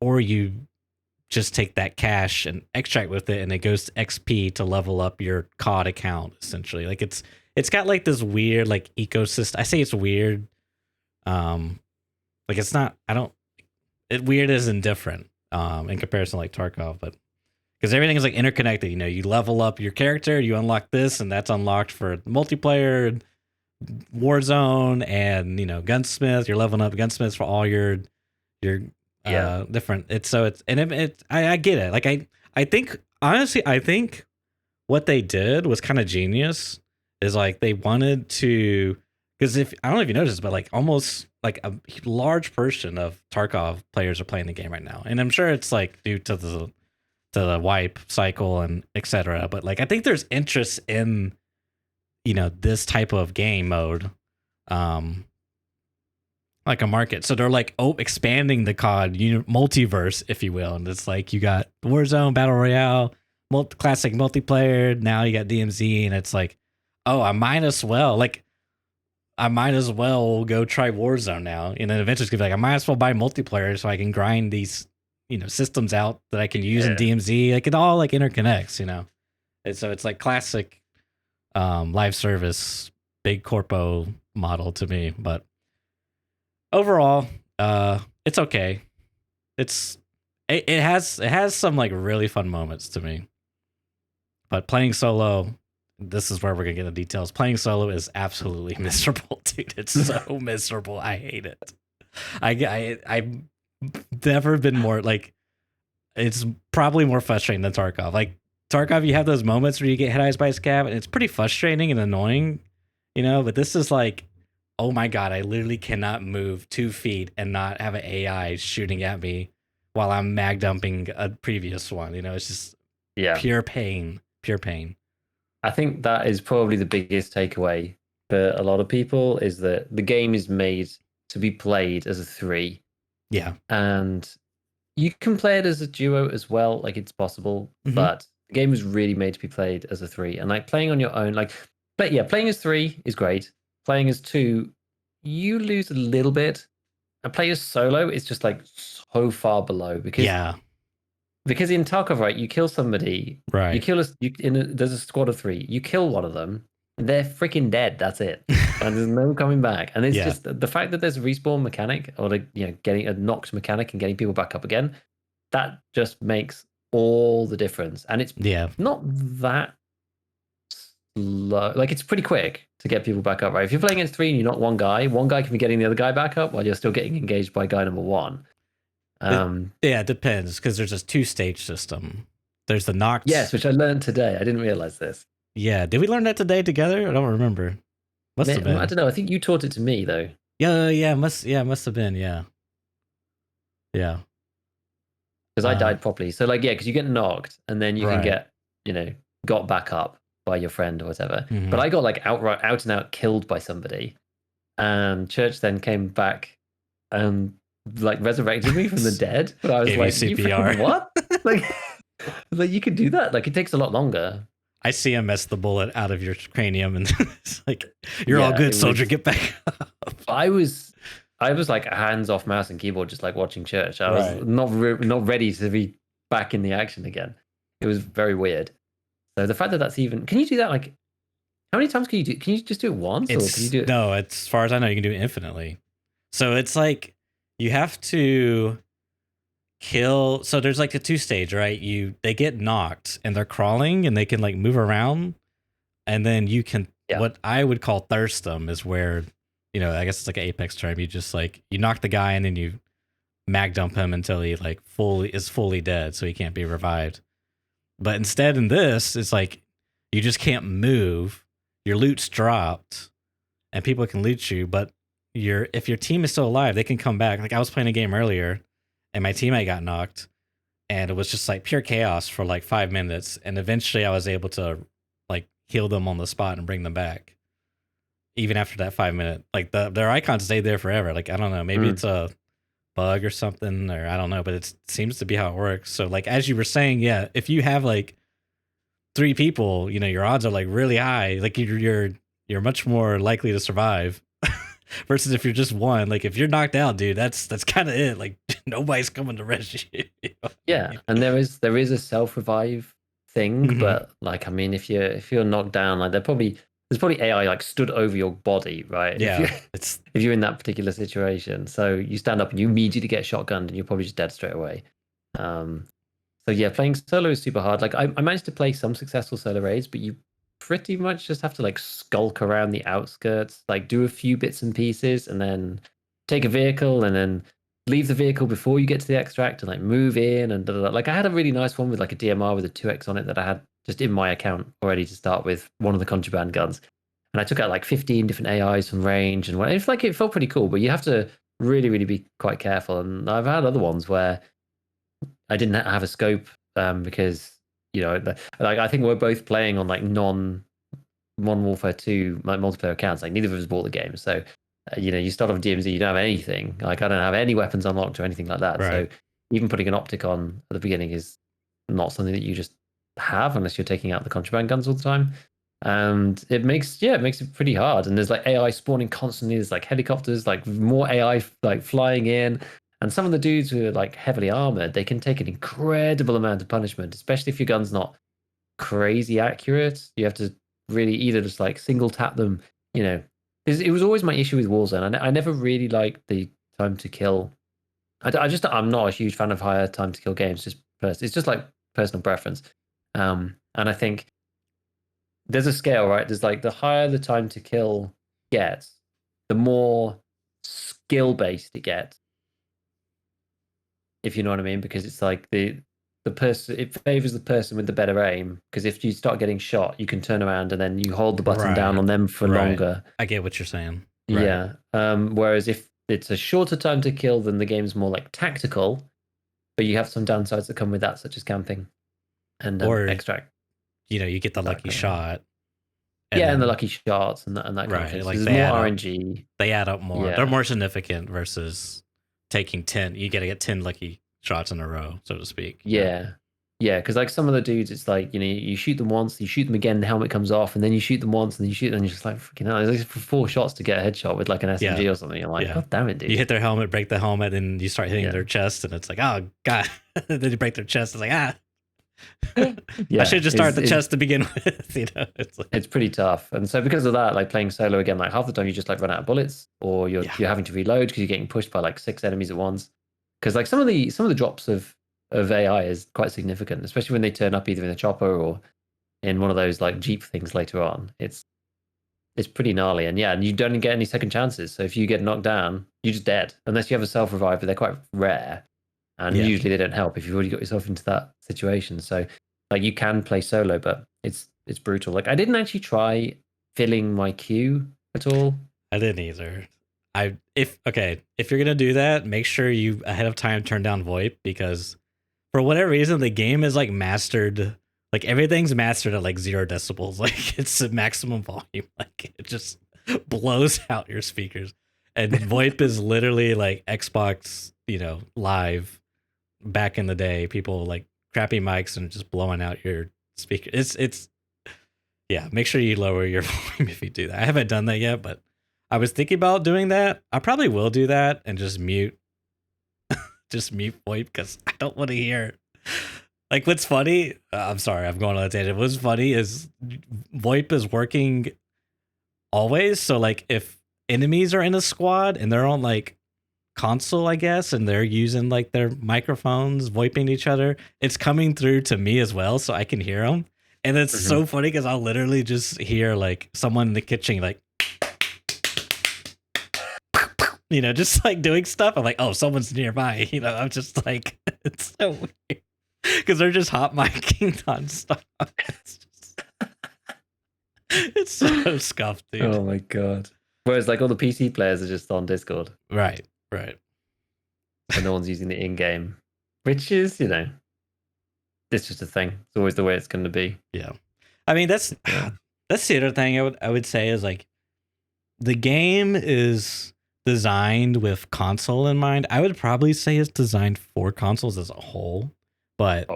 or you just take that cash and extract with it, and it goes to XP to level up your COD account. Essentially, like it's got like this weird like ecosystem. I say it's weird. Like it's not. I don't. It weird is indifferent. In comparison to like Tarkov, but because everything is like interconnected. You know, you level up your character, you unlock this, and that's unlocked for multiplayer, Warzone, and you know, Gunsmith. You're leveling up Gunsmiths for all your different. It's so it's and I get it. Like I think honestly, I think what they did was kind of genius. Is like they wanted to because if I don't know if you noticed, but like almost like a large portion of Tarkov players are playing the game right now, and I'm sure it's like due to the wipe cycle and etc. But like I think there's interest in this type of game mode, like a market. So they're like expanding the COD multiverse, if you will, and it's like you got Warzone Battle Royale, classic multiplayer. Now you got DMZ, and it's like, oh, I might as well go try Warzone now, and then eventually it's gonna be like I might as well buy multiplayer so I can grind these systems out that I can use in DMZ. Like it all like interconnects, and so it's like classic live service big corpo model to me. But overall, it's okay. It has some like really fun moments to me, but playing solo, this is where we're gonna get the details. Playing solo is absolutely miserable, dude. It's so miserable. I hate it. I've never been more like. It's probably more frustrating than Tarkov. Like Tarkov, you have those moments where you get hit eyes by a scav, and it's pretty frustrating and annoying, But this is like, oh my god, I literally cannot move 2 feet and not have an AI shooting at me while I'm mag dumping a previous one. It's just Yeah. pure pain. I think that is probably the biggest takeaway for a lot of people is that the game is made to be played as a 3. Yeah. And you can play it as a duo as well, like it's possible, Mhm. but the game was really made to be played as a 3. And like playing on your own, playing as 3 is great. Playing as 2, you lose a little bit. And playing as solo is just like so far below because in Tarkov, right, you kill somebody, Right. you kill there's a squad of 3, you kill one of them, they're freaking dead. That's it, and there's no coming back. And it's just the fact that there's a respawn mechanic, or getting a knocked mechanic and getting people back up again. That just makes all the difference, and it's not that slow. Like it's pretty quick to get people back up, right? If you're playing against 3 and you're not one guy can be getting the other guy back up while you're still getting engaged by guy number 1. It depends because there's a 2-stage system. There's the knocked. Yes, which I learned today. I didn't realize this. Yeah, did we learn that today together? I don't remember. Must have been. I don't know. I think you taught it to me though. Yeah, must have been. Yeah. Because I died properly. So because you get knocked and then you can get got back up by your friend or whatever. Mm-hmm. But I got out and out killed by somebody, and Church then came back and resurrected me from the dead. But I was gave like, you CPR. What? like you could do that. Like it takes a lot longer. I see him mess the bullet out of your cranium, and it's like, you're all good, soldier. Get back up. I was like hands off mouse and keyboard, just like watching Church. I was not ready to be back in the action again. It was very weird. So the fact that that's even, can you do that? Like, how many times can you do? Can you just do it once, or can you do it? No, as far as I know, you can do it infinitely. So it's like you have to kill. So there's like a 2-stage, right? They get knocked and they're crawling and they can like move around, and then you can what I would call thirst them is where I guess it's like an Apex term. You just you knock the guy and then you mag dump him until he is fully dead, so he can't be revived. But instead in this, it's like you just can't move. Your loot's dropped, and people can loot you. But if your team is still alive, they can come back. Like I was playing a game earlier, and my teammate got knocked, and it was just like pure chaos for like 5 minutes. And eventually, I was able to heal them on the spot and bring them back. Even after that 5 minute, their icons stayed there forever. Like I don't know, maybe it's a bug or something, or I don't know, but it seems to be how it works. So as you were saying, if you have 3 people, your odds are really high. Like you're much more likely to survive versus if you're just one. Like if you're knocked out, dude, that's kind of it. Like nobody's coming to rescue you. Yeah, and there is a self revive thing, but I mean, if you're knocked down, there's probably AI stood over your body, right? Yeah, if you're in that particular situation, so you stand up and you immediately get shotgunned and you're probably just dead straight away. So yeah, playing solo is super hard. I managed to play some successful solo raids, but you pretty much just have to skulk around the outskirts, do a few bits and pieces, and then take a vehicle and then leave the vehicle before you get to the extract and move in and I had a really nice one with a DMR with a 2x on it that I had just in my account already to start with, one of the contraband guns. And I took out 15 different AIs from range and it's it felt pretty cool, but you have to really, really be quite careful. And I've had other ones where I didn't have a scope because, I think we're both playing on non-Modern Warfare 2 multiplayer accounts. Neither of us bought the game. So, you start off DMZ, you don't have anything. I don't have any weapons unlocked or anything like that. Right. So even putting an optic on at the beginning is not something that you just have unless you're taking out the contraband guns all the time. And it makes it pretty hard. And there's AI spawning constantly. There's helicopters, more AI flying in. And some of the dudes who are heavily armored, they can take an incredible amount of punishment, especially if your gun's not crazy accurate. You have to really either just single tap them, It was always my issue with Warzone. I never really liked the time to kill. I'm not a huge fan of higher time to kill games. It's just personal preference. And I think there's a scale, right? There's the higher the time to kill gets, the more skill based it gets. If you know what I mean, because it's the person, it favors the person with the better aim, because if you start getting shot, you can turn around and then you hold the button down on them for longer. I get what you're saying. Right. Yeah. Whereas if it's a shorter time to kill, then the game's more tactical, but you have some downsides that come with that, such as camping and Or extract. you get the that lucky kind of shot. Yeah, and the then, lucky shots and that kind of right, thing. So like there's they more add up. RNG. They add up more. They're Yeah. more significant versus taking 10. You got to get 10 lucky shots in a row, so to speak. Yeah. Yeah, because like some of the dudes, it's like, you shoot them once, you shoot them again, the helmet comes off, and then you shoot them once, and then you shoot them, and you're just like, freaking hell, it's like for 4 shots to get a headshot with like an SMG or something. You're like, God damn it, dude. You hit their helmet, break the helmet, and you start hitting their chest, and it's like, oh, God. Then you break their chest. It's like, I should just start the chest to begin with. It's pretty tough. And so because of that, like playing solo again, like half the time you just like run out of bullets, or you're having to reload because you're getting pushed by like 6 enemies at once. Because like some of the drops of AI is quite significant, especially when they turn up either in a chopper or in one of those like Jeep things later on. It's pretty gnarly. And and you don't get any second chances. So if you get knocked down, you're just dead. Unless you have a self-revive, but they're quite rare. And usually they don't help if you've already got yourself into that situation. So like you can play solo, but it's brutal. Like I didn't actually try filling my queue at all. I didn't either. If you're gonna do that, make sure you ahead of time turn down VoIP, because for whatever reason the game is like mastered, like everything's mastered at like 0 decibels. Like it's a maximum volume. Like it just blows out your speakers. And VoIP is literally like Xbox, live back in the day. People like crappy mics and just blowing out your speaker. It's make sure you lower your volume if you do that. I haven't done that yet, but I was thinking about doing that. I probably will do that and just mute VoIP, because I don't want to hear. Like what's funny, I'm sorry, I'm going on a tangent. What's funny is VoIP is working always. So like if enemies are in a squad and they're on like console, I guess, and they're using like their microphones, VoIPing each other, it's coming through to me as well, so I can hear them. And it's so funny because I'll literally just hear like someone in the kitchen like, just like doing stuff. I'm like, oh, someone's nearby. I'm just like, it's so weird because they're just hot micing nonstop. It's so scuffed, dude. Oh my God. Whereas like all the PC players are just on Discord. Right. And no one's using the in-game, which is, it's just a thing. It's always the way it's going to be. Yeah. I mean, that's the other thing I would say is like the game is designed with console in mind. I would probably say it's designed for consoles as a whole, but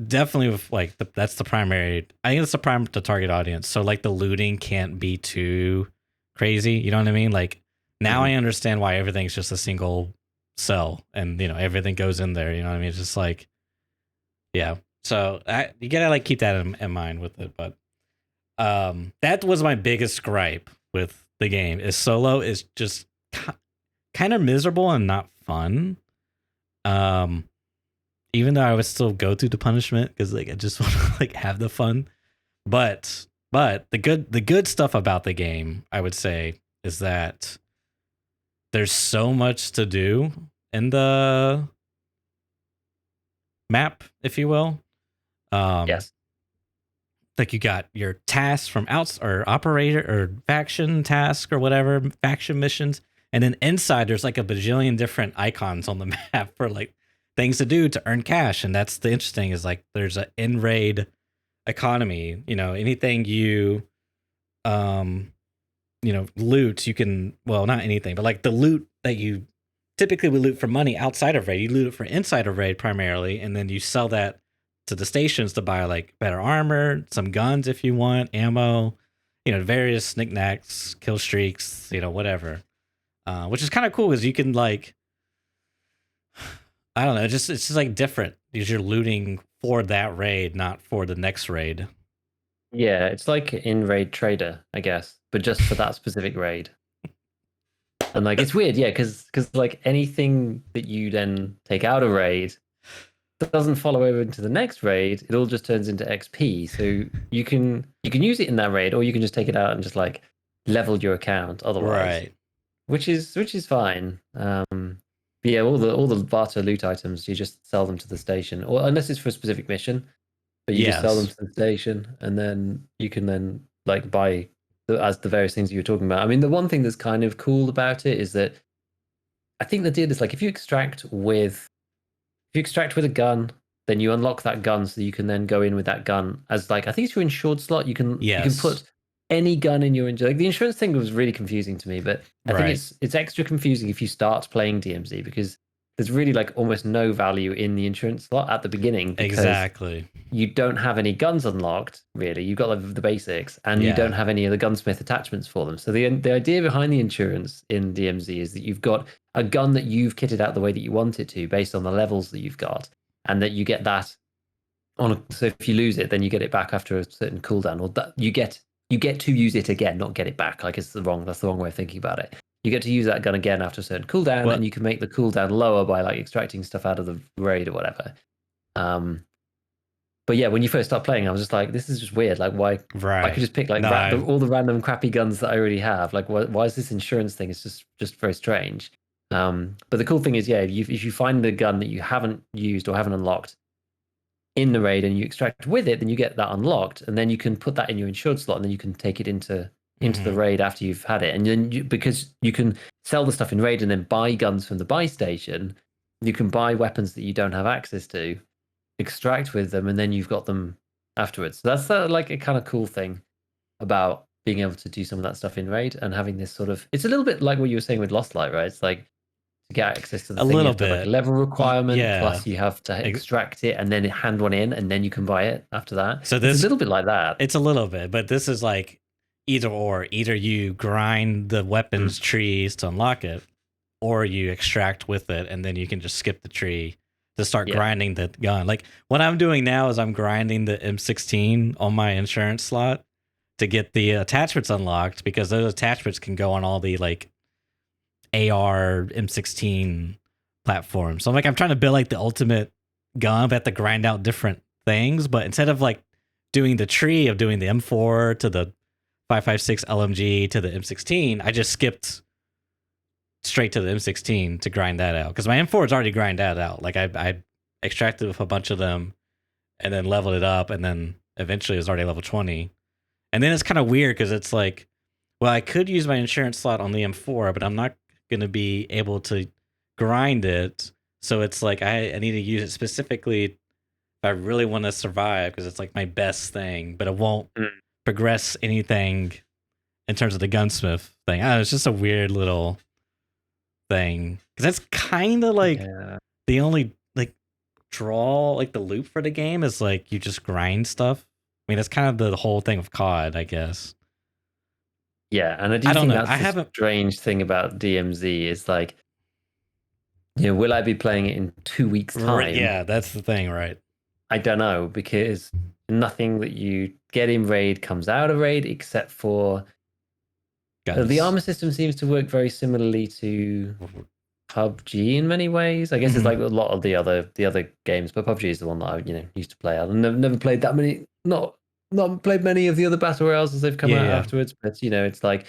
definitely with like that's the primary. I think it's the target audience. So like the looting can't be too crazy. You know what I mean? Like now I understand why everything's just a single cell and everything goes in there. You know what I mean? It's just like, yeah. So you gotta like keep that in mind with it. But that was my biggest gripe with the game. Is solo is just kind of miserable and not fun. Even though I would still go through the punishment because like I just want to like have the fun. But the good stuff about the game, I would say, is that there's so much to do in the map, if you will. Yes. Like you got your tasks from or operator or faction task or whatever, faction missions. And then inside there's like a bajillion different icons on the map for like things to do to earn cash. And that's the interesting is like there's an in-raid economy. Anything you loot, you can, well, not anything, but like the loot that you typically would loot for money outside of raid, you loot it for inside of raid primarily, and then you sell that to the stations to buy like better armor, some guns if you want, ammo, various knickknacks, kill streaks, whatever. Which is kind of cool because you can like, I don't know, it's just like different because you're looting for that raid, not for the next raid. Yeah, it's like in-raid trader, I guess, but just for that specific raid. And like it's weird, yeah, because like anything that you then take out of raid that doesn't follow over into the next raid, it all just turns into XP. So you can use it in that raid, or you can just take it out and just like level your account otherwise. Right. Which is fine. Yeah, all the barter loot items, you just sell them to the station, or unless it's for a specific mission. But you just sell them to the station, and then you can then like buy as the various things you were talking about. I mean, the one thing that's kind of cool about it is that I think the deal is like if you extract with you extract with a gun, then you unlock that gun so you can then go in with that gun as like I think it's your insured slot. You can Yes. put any gun in your like the insurance thing was really confusing to me, but I think Right. it's extra confusing if you start playing DMZ because there's really like almost no value in the insurance slot at the beginning because Exactly. you don't have any guns unlocked really. You've got like, the basics and you don't Yeah. have any of the gunsmith attachments for them. So the idea behind the insurance in DMZ is that you've got a gun that you've kitted out the way that you want it to based on the levels that you've got, and that you get that so if you lose it, then you get it back after a certain cooldown, or that you get to use it again, not get it back. Like that's the wrong way of thinking about it. You get to use that gun again after a certain cooldown, and you can make the cooldown lower by like extracting stuff out of the raid or whatever. But yeah, when you first start playing, I was just like, this is just weird. Like, why? Right. I could just pick like all the random crappy guns that I already have. Like, why is this insurance thing? It's just very strange. But the cool thing is, yeah, if you find the gun that you haven't used or haven't unlocked in the raid and you extract with it, then you get that unlocked, and then you can put that in your insured slot, and then you can take it into the raid after you've had it. And then because you can sell the stuff in raid and then buy guns from the buy station, you can buy weapons that you don't have access to, extract with them, and then you've got them afterwards. So that's like a kind of cool thing about being able to do some of that stuff in raid and having this sort of. It's a little bit like what you were saying with Lost Light, right? It's like to get access to the thing, you have to have like a level requirement, plus you have to extract it and then hand one in, and then you can buy it after that. So it's a little bit like that. It's a little bit, but this is like either or. Either you grind the weapons trees to unlock it, or you extract with it, and then you can just skip the tree to start grinding the gun. Like what I'm doing now is I'm grinding the M16 on my insurance slot to get the attachments unlocked, because those attachments can go on all the like AR M16 platforms. So I'm trying to build like the ultimate gun, but I have to grind out different things. But instead of like doing the tree of doing the M4 to the 5.56 LMG to the M16, I just skipped straight to the M16 to grind that out, because my M4 is already grind that out. Like I extracted with a bunch of them and then leveled it up, and then eventually it was already level 20. And then it's kind of weird because it's like, well, I could use my insurance slot on the M4, but I'm not going to be able to grind it. So it's like I need to use it specifically if I really want to survive, because it's like my best thing, but it won't progress anything in terms of the gunsmith thing. I don't know, it's just a weird little thing, because that's kind of like the only like draw, like the loop for the game is like you just grind stuff. I mean, that's kind of the whole thing of COD, I guess. Yeah, and I don't think that's the strange thing about DMZ is like, will I be playing it in 2 weeks' time? Yeah, that's the thing, right? I don't know, because nothing that you get in raid comes out of raid except for guns. The armor system seems to work very similarly to PUBG in many ways. I guess it's like a lot of the other games, but PUBG is the one that I used to play. I've never played that many, not played many of the other battle royales as they've come out afterwards. But it's like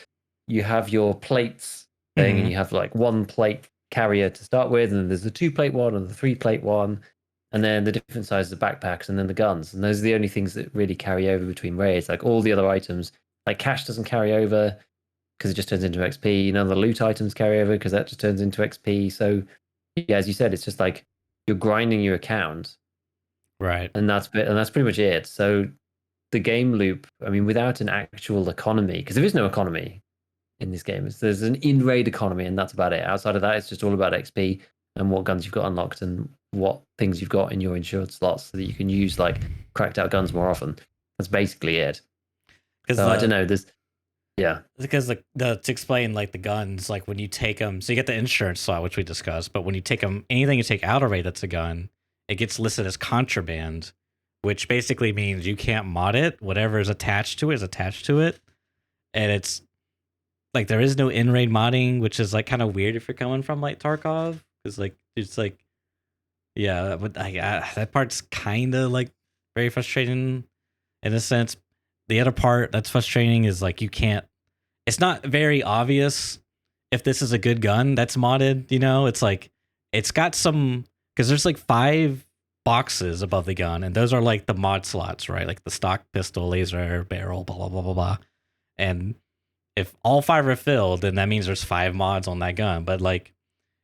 you have your plates thing, and you have like one plate carrier to start with, and then there's the 2-plate one and the 3-plate one, and then the different sizes of backpacks, and then the guns. And those are the only things that really carry over between raids. Like all the other items, like cash doesn't carry over because it just turns into XP. None of the loot items carry over because that just turns into XP. So yeah, as you said, it's just like you're grinding your account, right? And that's pretty much it. So the game loop, I mean, without an actual economy, because there is no economy in this game. There's an in-raid economy, and that's about it. Outside of that, it's just all about XP and what guns you've got unlocked and what things you've got in your insured slots so that you can use like cracked out guns more often. That's basically it. So I don't know. Because to explain like the guns, like when you take them, so you get the insurance slot, which we discussed, but when you take them, anything you take out of raid that's a gun, it gets listed as contraband, which basically means you can't mod it. Whatever is attached to it is attached to it. And it's like there is no in-raid modding, which is like kind of weird if you're coming from like Tarkov, because like it's like, yeah, but that part's kind of like very frustrating in a sense. The other part that's frustrating is like it's not very obvious if this is a good gun that's modded, it's like it's got some, because there's like 5 boxes above the gun, and those are like the mod slots, right? Like the stock pistol, laser, barrel, blah blah blah blah blah. And if all 5 are filled, then that means there's 5 mods on that gun. But like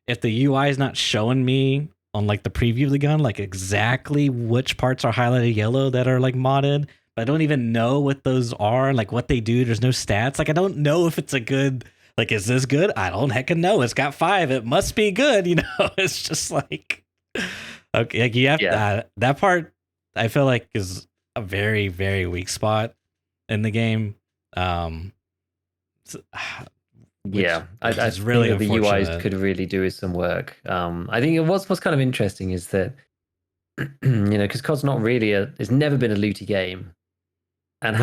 if the UI is not showing me on like the preview of the gun, like exactly which parts are highlighted yellow that are like modded. But I don't even know what those are, like what they do. There's no stats. Like I don't know if it's a good. Like, is this good? I don't heckin' know. It's got 5. It must be good. You know, it's just like, okay, like you have that part. I feel like is a very, very weak spot in the game. Which I is really think that the UIs unfortunate. could really do with some work. I think what's kind of interesting is that you know, because COD's not really it's never been a looty game, and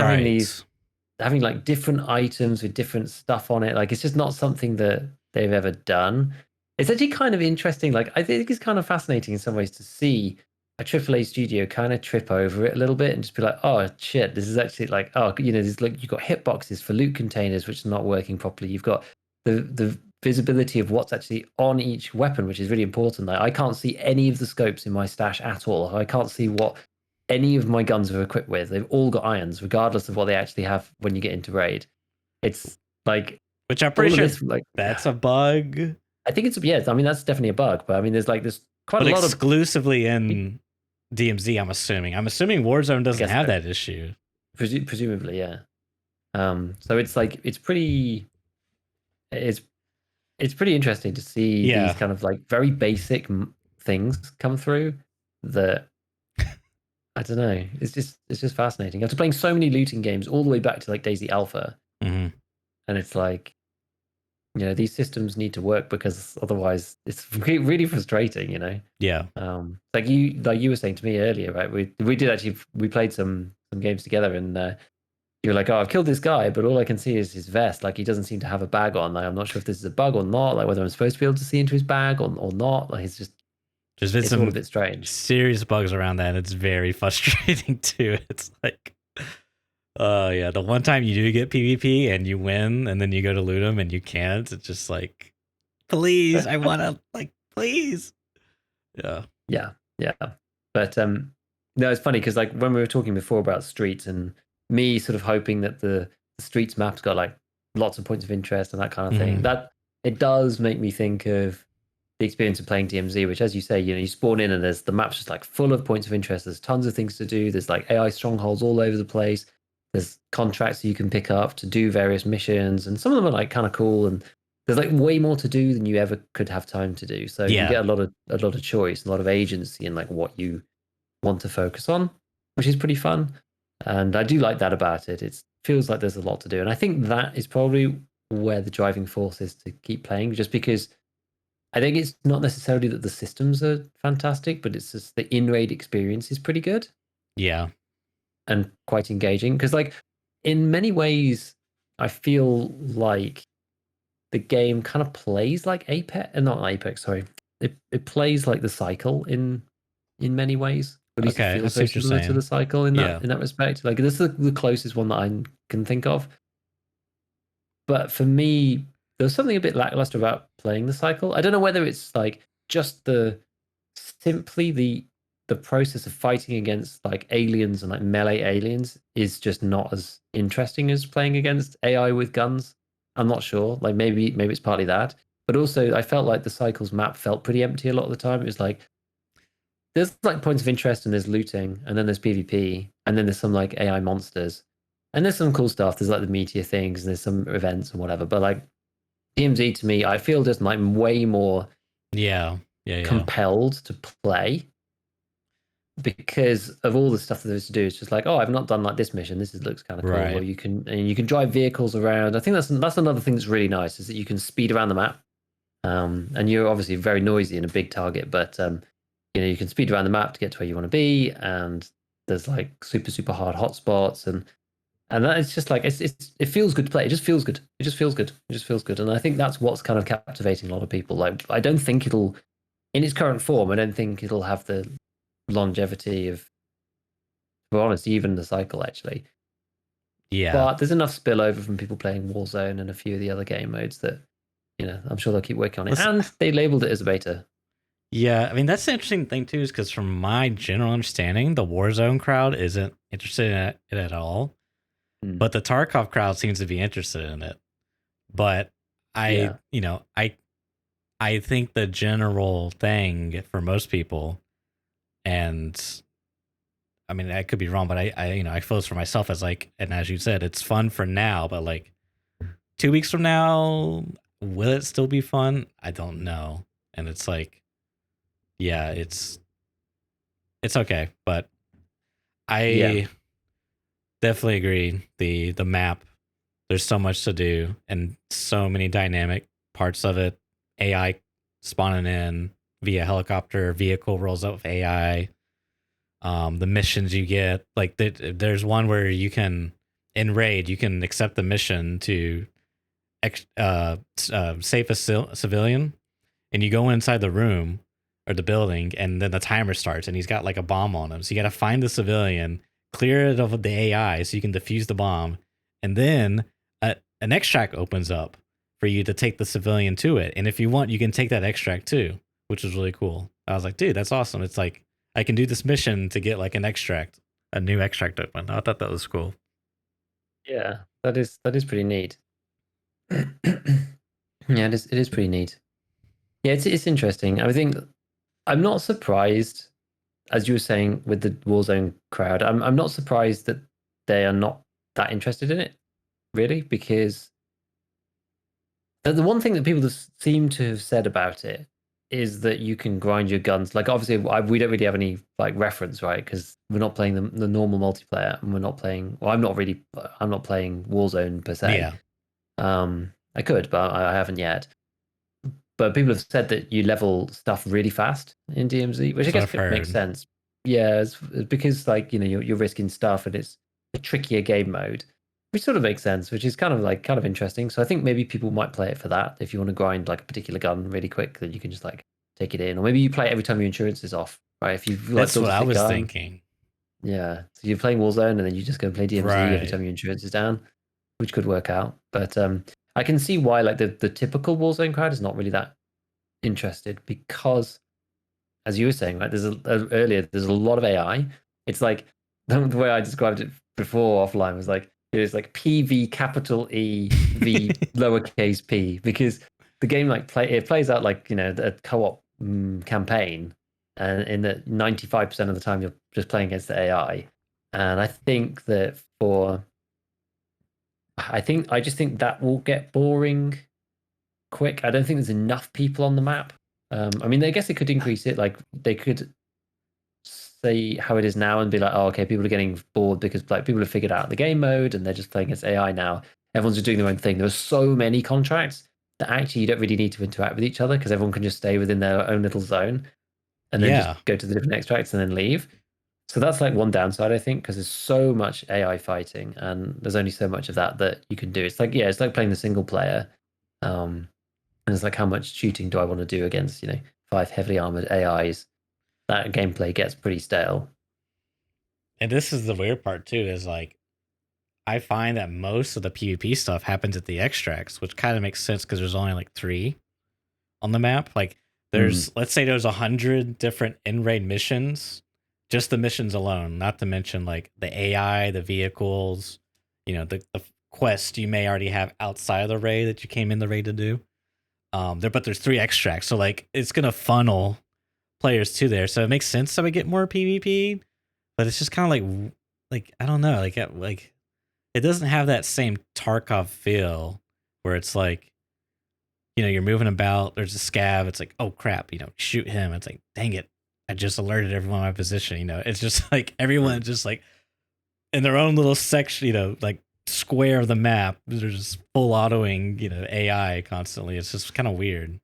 having like different items with different stuff on it, like it's just not something that they've ever done. It's actually kind of interesting. Like I think it's kind of fascinating in some ways to see a AAA studio kind of trip over it a little bit and just be like, oh shit, this is actually like, oh, you know, there's like you've got hitboxes for loot containers which are not working properly. You've got the visibility of what's actually on each weapon, which is really important. Like I can't see any of the scopes in my stash at all. I can't see what any of my guns are equipped with. They've all got irons, regardless of what they actually have when you get into raid. It's like, which I'm pretty sure this, like, that's a bug. I think it's I mean that's definitely a bug, but I mean there's quite but a lot exclusively in DMZ. I'm assuming Warzone doesn't have that issue. Presumably, yeah. So it's like it's pretty interesting to see these kind of like very basic things come through that I don't know. It's just fascinating. After playing so many looting games all the way back to like DayZ Alpha, and it's like, you know, these systems need to work because otherwise it's really frustrating. You know. Yeah. Like you were saying to me earlier, right? We did actually played some games together, and you're like, oh, I've killed this guy, but all I can see is his vest. Like he doesn't seem to have a bag on. Like I'm not sure if this is a bug or not. Like whether I'm supposed to be able to see into his bag or not. Like it's been some all a bit strange. Serious bugs around that. It's very frustrating too. It's like, yeah, the one time you do get PvP and you win, and then you go to loot them and you can't. It's just like, please, I want to, like, please. Yeah. But no, it's funny because like when we were talking before about streets and me sort of hoping that the streets map's got like lots of points of interest and that kind of thing, that it does make me think of the experience of playing DMZ, which, as you say, you know, you spawn in and there's the map's just like full of points of interest. There's tons of things to do. There's like AI strongholds all over the place. There's contracts you can pick up to do various missions, and some of them are like kind of cool. And there's like way more to do than you ever could have time to do. So you get a lot of choice, a lot of agency in like what you want to focus on, which is pretty fun. And I do like that about it. It feels like there's a lot to do, and I think that is probably where the driving force is to keep playing, just because I think it's not necessarily that the systems are fantastic, but it's just the in-raid experience is pretty good. Yeah. And quite engaging. Because like in many ways, I feel like the game kind of plays like Apex, not Apex, sorry. It plays like the cycle in many ways. At least it feels so similar to the cycle in that respect. Like this is the closest one that I can think of. But for me, there was something a bit lackluster about playing the cycle. I don't know whether it's like just simply the process of fighting against like aliens and like melee aliens is just not as interesting as playing against AI with guns. I'm not sure. Like maybe it's partly that, but also I felt like the cycles map felt pretty empty a lot of the time. It was like there's like points of interest and there's looting, and then there's PvP, and then there's some like AI monsters, and there's some cool stuff. There's like the meteor things, and there's some events and whatever. But like DMZ to me, I feel just like way more compelled to play because of all the stuff that there's to do. It's just like, oh, I've not done like this mission. This looks kind of cool. Or you can drive vehicles around. I think that's another thing that's really nice is that you can speed around the map. And you're obviously very noisy and a big target, but you know, you can speed around the map to get to where you want to be, and there's like super hard hotspots, and that it's just like it feels good to play. It just feels good. It just feels good. And I think that's what's kind of captivating a lot of people. Like I don't think it'll, in its current form, I don't think it'll have the longevity of, to be honest, even the cycle actually. Yeah. But there's enough spillover from people playing Warzone and a few of the other game modes that, you know, I'm sure they'll keep working on it. And they labeled it as a beta. Yeah, I mean, that's the interesting thing, too, is because from my general understanding, the Warzone crowd isn't interested in it at all. But the Tarkov crowd seems to be interested in it. But I I think the general thing for most people, and I mean, I could be wrong, but I feel this for myself as like, and as you said, it's fun for now, but like 2 weeks from now, will it still be fun? I don't know. And it's like, yeah, it's okay, but Yeah, I definitely agree. The map, there's so much to do and so many dynamic parts of it. AI spawning in via helicopter, vehicle rolls up with AI. The missions you get, like there's one where you can in raid, you can accept the mission to save a civilian, and you go inside the room or the building, and then the timer starts, and he's got like a bomb on him. So you got to find the civilian, clear it of the AI, so you can defuse the bomb, and then an extract opens up for you to take the civilian to it. And if you want, you can take that extract too, which is really cool. I was like, dude, that's awesome. It's like I can do this mission to get like an extract, a new extract open. I thought that was cool. yeah, that is pretty neat. Yeah, it is pretty neat. Yeah, it's interesting. I think I'm not surprised, as you were saying with the Warzone crowd. I'm not surprised that they are not that interested in it, really, because the one thing that people just seem to have said about it is that you can grind your guns. Like, obviously, we don't really have any like reference, right? Because we're not playing the normal multiplayer, and we're not playing. Well, I'm not playing Warzone per se. Yeah, I could, but I haven't yet. But people have said that you level stuff really fast in DMZ, which I that's what guess I've could make heard. sense. Yeah, it's because like you're risking stuff, and it's a trickier game mode, which sort of makes sense, which is kind of interesting. So I think maybe people might play it for that. If you want to grind like a particular gun really quick, then you can just like take it in, or maybe you play it every time your insurance is off, right? If you've like That's built what a I sick was gun, thinking. yeah. So you're playing Warzone, and then you just go and play DMZ every Right. time your insurance is down, which could work out. But I can see why like the typical Warzone crowd is not really that interested because, as you were saying, right, earlier, there's a lot of AI. It's like the way I described it before offline was like it's like PV capital E V lowercase p, because the game like it plays out like a co-op campaign, and in that 95% of the time you're just playing against the AI. And I think that I just think that will get boring quick. I don't think there's enough people on the map. I mean, I guess they could increase it. Like they could say how it is now and be like, oh, okay, people are getting bored because like people have figured out the game mode and they're just playing as AI now. Everyone's just doing their own thing. There are so many contracts that actually you don't really need to interact with each other because everyone can just stay within their own little zone and then just Yeah. go to the different extracts and then leave. So that's like one downside, I think, because there's so much AI fighting and there's only so much of that you can do. It's like, yeah, it's like playing the single player. And it's like, how much shooting do I want to do against, 5 heavily armored AIs? That gameplay gets pretty stale. And this is the weird part too, is like I find that most of the PvP stuff happens at the extracts, which kind of makes sense because there's only like three on the map. Like Mm. let's say there's 100 different in-raid missions, just the missions alone, not to mention like the AI, the vehicles, the quest you may already have outside of the raid that you came in the raid to do. But there's three extracts, so like it's gonna funnel players to there, so it makes sense that we get more PvP. But it's just kind of like I don't know, like it doesn't have that same Tarkov feel where it's like you're moving about. There's a scav. It's like, oh crap, shoot him. It's like, dang it, I just alerted everyone my position. It's just like everyone Mm. just like in their own little section, like square of the map. They're just full autoing, AI constantly. It's just kind of weird.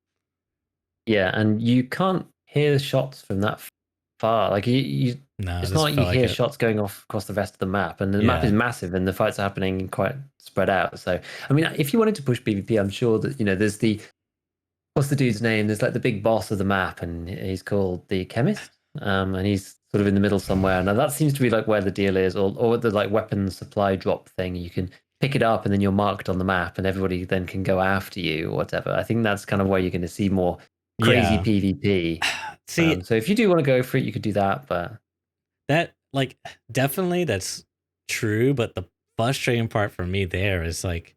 Yeah, and you can't hear shots from that far. Like No, it it's not doesn't like you feel like hear it. shots going off across the rest of the map, and the map is Yeah, massive, and the fights are happening quite spread out. So, I mean, if you wanted to push PvP, I'm sure that there's what's the dude's name? There's like the big boss of the map, and he's called the Chemist. And he's sort of in the middle somewhere. Now that seems to be like where the deal is, or the like weapon supply drop thing. You can pick it up, and then you're marked on the map, and everybody then can go after you or whatever. I think that's kind of where you're going to see more crazy yeah. PvP. See, So if you do want to go for it, you could do that. But that like definitely that's true, but the frustrating part for me there is like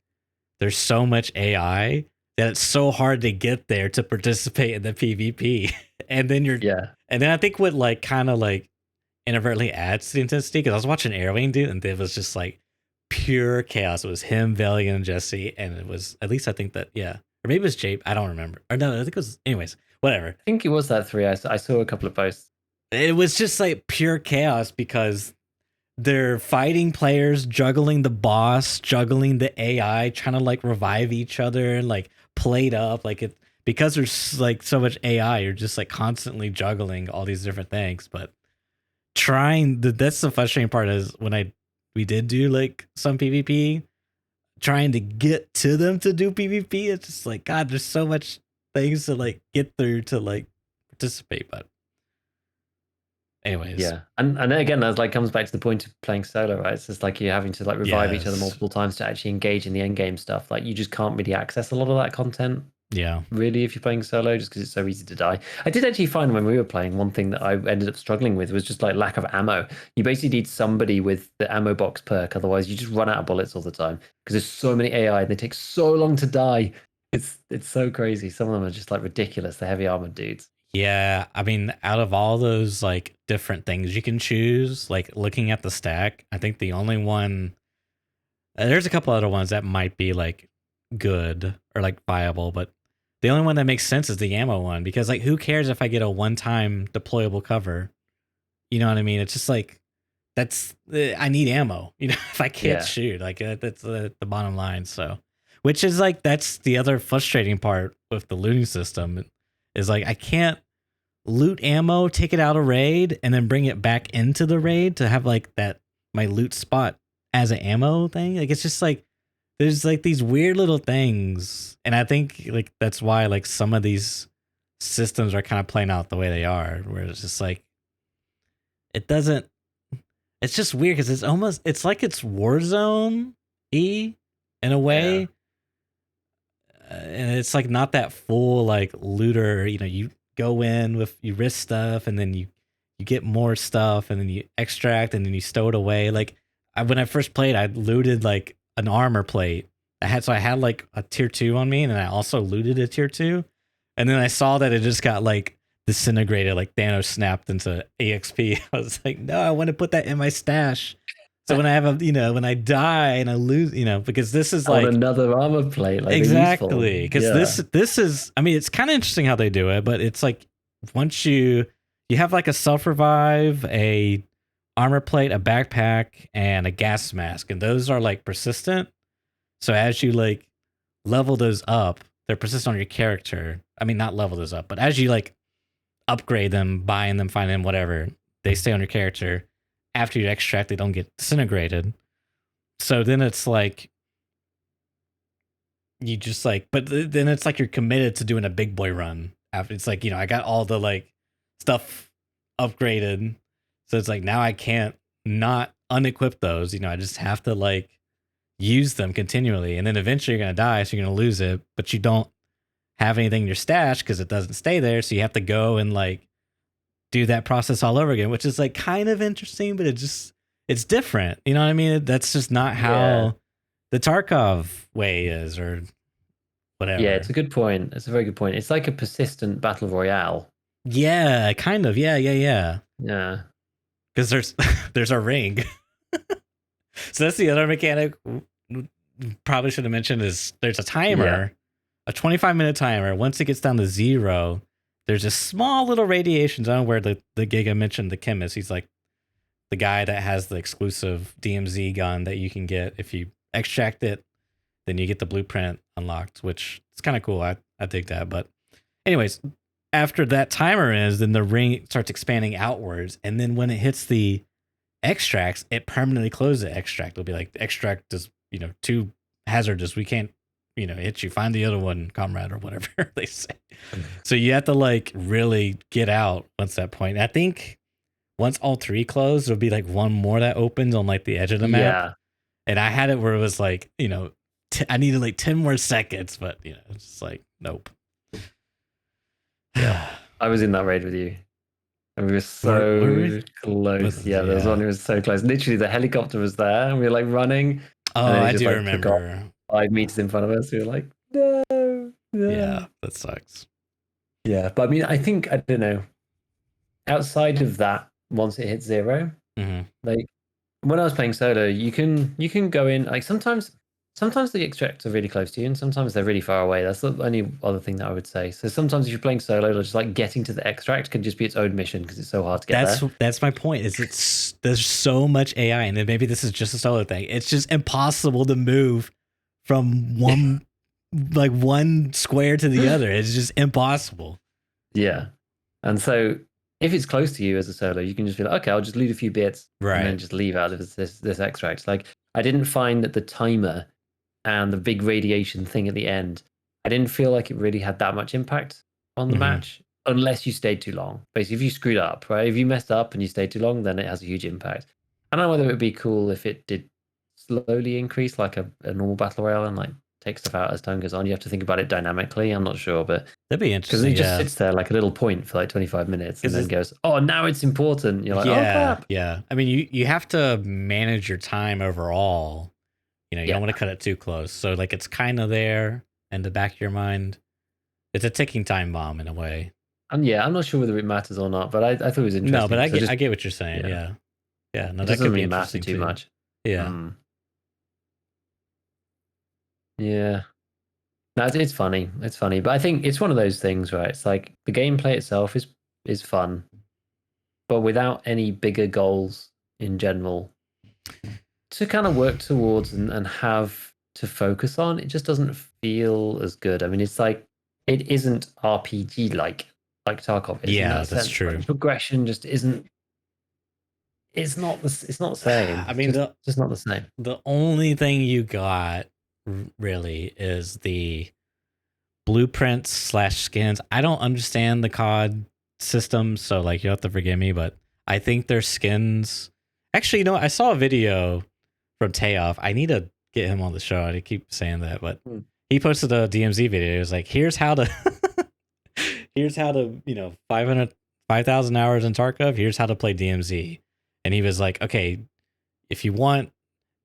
there's so much AI that it's so hard to get there to participate in the PvP. And then and then I think what like kind of like inadvertently adds to the intensity, because I was watching Airwing dude, and it was just like pure chaos. It was him, Valiant, and Jesse, and it was, at least I think that, yeah, or maybe it was Jape. I don't remember. Or no, I think it was. Anyways, whatever. I think it was that 3. I saw a couple of posts. It was just like pure chaos because they're fighting players, juggling the boss, juggling the AI, trying to like revive each other, like played up, like it, because there's like so much AI. You're just like constantly juggling all these different things, but that's the frustrating part is when we did do like some PvP, trying to get to them to do PvP, it's just like, God, there's so much things to like get through to like participate. But anyways, yeah, and again, that like comes back to the point of playing solo, right? It's just like you're having to like revive each other multiple times to actually engage in the end game stuff. Like you just can't really access a lot of that content. Yeah, really, if you're playing solo, just because it's so easy to die. I did actually find when we were playing, one thing that I ended up struggling with was just like lack of ammo. You basically need somebody with the ammo box perk, otherwise you just run out of bullets all the time because there's so many AI and they take so long to die. It's so crazy. Some of them are just like ridiculous, the heavy armored dudes. Yeah, I mean, out of all those like different things you can choose, like looking at the stack, I think the only one, there's a couple other ones that might be like good or like viable, but the only one that makes sense is the ammo one, because like who cares if I get a one-time deployable cover? You know what I mean? It's just like I need ammo. You know, if I can't shoot, like that's the bottom line. So, which is like that's the other frustrating part with the looting system is like I can't loot ammo, take it out of raid, and then bring it back into the raid to have like that my loot spot as an ammo thing. Like it's just like there's like these weird little things, and I think like that's why like some of these systems are kind of playing out the way they are, where it's just like it doesn't. It's just weird because it's like it's Warzone in a way, and it's like not that full like looter. You know, you go in with you risk stuff, and then you get more stuff, and then you extract, and then you stow it away. Like when I first played, I looted like an armor plate. I had like a tier 2 on me, and then I also looted a tier 2, and then I saw that it just got like disintegrated, like Thanos snapped into EXP. I was like, no, I want to put that in my stash. So when I have when I die and I lose, because this is like another armor plate, like exactly, because this is, I mean, it's kind of interesting how they do it, but it's like once you have like a self revive, a armor plate, a backpack, and a gas mask, and those are like persistent. So as you like level those up, they're persistent on your character. I mean, not level those up, but as you like upgrade them, buying them, finding them, whatever, they stay on your character. After you extract, they don't get disintegrated. So then it's like you just like, but then it's like you're committed to doing a big boy run. After it's like, I got all the like stuff upgraded. So it's like now I can't not unequip those. I just have to like use them continually. And then eventually you're going to die. So you're going to lose it, but you don't have anything in your stash because it doesn't stay there. So you have to go and like do that process all over again, which is like kind of interesting, but it's different. You know what I mean? That's just not how the Tarkov way is or whatever. Yeah, it's a good point. It's a very good point. It's like a persistent battle royale. Yeah, kind of. Yeah. Yeah. Because there's a ring. So that's the other mechanic probably should have mentioned is there's a timer, a 25-minute timer. Once it gets down to 0, there's a small little radiations. I don't know where the Giga mentioned the chemist. He's like the guy that has the exclusive DMZ gun that you can get if you extract it. Then you get the blueprint unlocked, which is kind of cool. I dig that. But anyways, after that timer is, then the ring starts expanding outwards. And then when it hits the extracts, it permanently closes the extract. It'll be like, the extract is, too hazardous. We can't, hit you. Find the other one, comrade, or whatever they say. So you have to like really get out once that point. I think once all 3 close, there'll be like one more that opens on like the edge of the map. Yeah. And I had it where it was like, I needed like 10 more seconds, but it's just like, nope. Yeah. I was in that raid with you. And we were so close. There was one who was so close. Literally, the helicopter was there, and we were like running. Oh, I do remember. 5 meters in front of us. We were like, no. Yeah, that sucks. Yeah, but I mean, I think I don't know. Outside of that, once it hits 0, like when I was playing solo, you can go in like sometimes the extracts are really close to you, and sometimes they're really far away. That's the only other thing that I would say. So sometimes if you're playing solo, just like getting to the extract can just be its own mission because it's so hard to get there. That's my point. There's so much AI, and then maybe this is just a solo thing. It's just impossible to move from one like one square to the other. It's just impossible. Yeah, and so if it's close to you as a solo, you can just be like, okay, I'll just loot a few bits Right. and then just leave out of this extract. Like I didn't find that the timer and the big radiation thing at the end, I didn't feel like it really had that much impact on the match unless you stayed too long. Basically, if you screwed up, right? If you messed up and you stayed too long, then it has a huge impact. I don't know whether it would be cool if it did slowly increase like a normal battle royale and like take stuff out as time goes on. You have to think about it dynamically. I'm not sure, but that'd be because interesting. it just sits there like a little point for like 25 minutes and then goes, oh, now it's important. You're like, oh crap. Yeah. I mean, you have to manage your time overall. You know, you don't want to cut it too close. So like it's kind of there in the back of your mind. It's a ticking time bomb in a way. And yeah, I'm not sure whether it matters or not, but I thought it was interesting. No, but I get what you're saying. Yeah. No, it that could be really matter too much. Yeah. Yeah. No, it's funny. It's funny, but I think it's one of those things, right? It's like the gameplay itself is fun, but without any bigger goals in general to kind of work towards and have to focus on, it just doesn't feel as good. I mean, it's like it isn't RPG like Tarkov is. Yeah, that's true. Like, progression just isn't. It's not the same. I mean, just not the same. The only thing you got really is the blueprints / skins. I don't understand the COD system, so like you have to forgive me, but I think their skins. Actually, you know, I saw a video from Tayoff. I need to get him on the show. I keep saying that, but he posted a DMZ video. He was like, here's how to you know, 5,000 hours in Tarkov. Here's how to play DMZ. And he was like, okay, if you want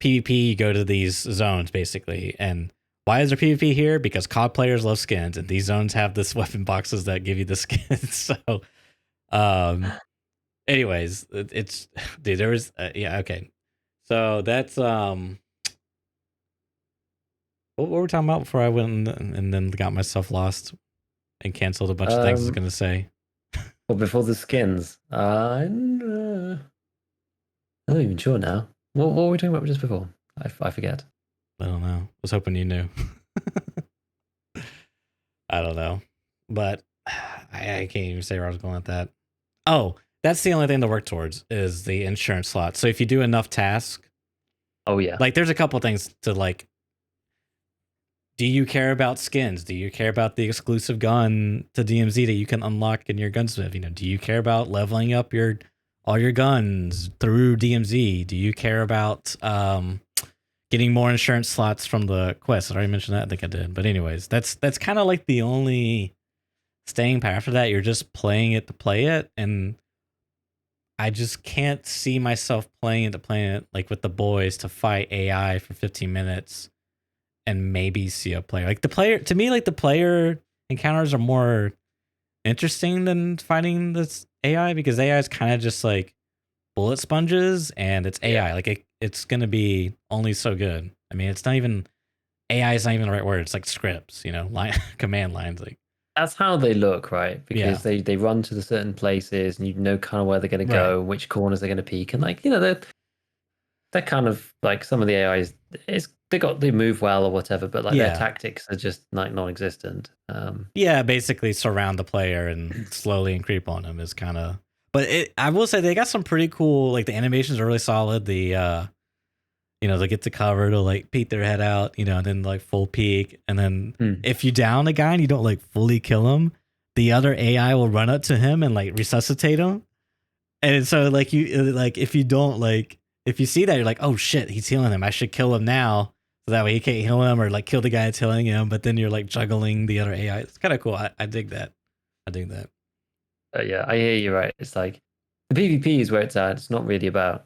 PvP, you go to these zones basically. And why is there PvP here? Because COD players love skins, and these zones have this weapon boxes that give you the skins. So, anyways, it's dude. There was yeah, okay. So that's what were we talking about before I went and then got myself lost and canceled a bunch of things I was gonna say. Well, before the skins, I'm not even sure now. What were we talking about just before? I forget. I don't know. I was hoping you knew. I don't know, but I can't even say where I was going with that. Oh, that's the only thing to work towards is the insurance slot. So if you do enough tasks, oh yeah, like there's a couple things to like. Do you care about skins? Do you care about the exclusive gun to DMZ that you can unlock in your gunsmith? You know, do you care about leveling up all your guns through DMZ? Do you care about getting more insurance slots from the quest? Did I already mention that? I think I did. But anyways, that's kind of like the only staying power. After that, you're just playing it to play it, and I just can't see myself playing it like with the boys to fight AI for 15 minutes and maybe see a player. Like the player encounters are more interesting than fighting this AI, because AI is kind of just like bullet sponges, and it's AI. Like it's gonna be only so good. I mean, it's not even AI is not even the right word. It's like scripts, you know, command lines. Like that's how they look, right? Because they run to the certain places, and you know kind of where they're going to go, which corners they're going to peek, and like, you know, they're kind of like some of the AIs. They move well or whatever, but like their tactics are just like non-existent. Basically surround the player and slowly and creep on them is kind of. But I will say they got some pretty cool. Like the animations are really solid. The you know, they get to cover to like peek their head out, you know, and then like full peek, and then if you down a guy and you don't like fully kill him, the other AI will run up to him and like resuscitate him. And so like if you don't like. If you see that, you're like, oh shit, he's healing him. I should kill him now, so that way he can't heal him, or like kill the guy that's healing him. But then you're like juggling the other AI. It's kind of cool. I dig that. I dig that. Yeah, I hear you. Right. It's like the PvP is where it's at. It's not really about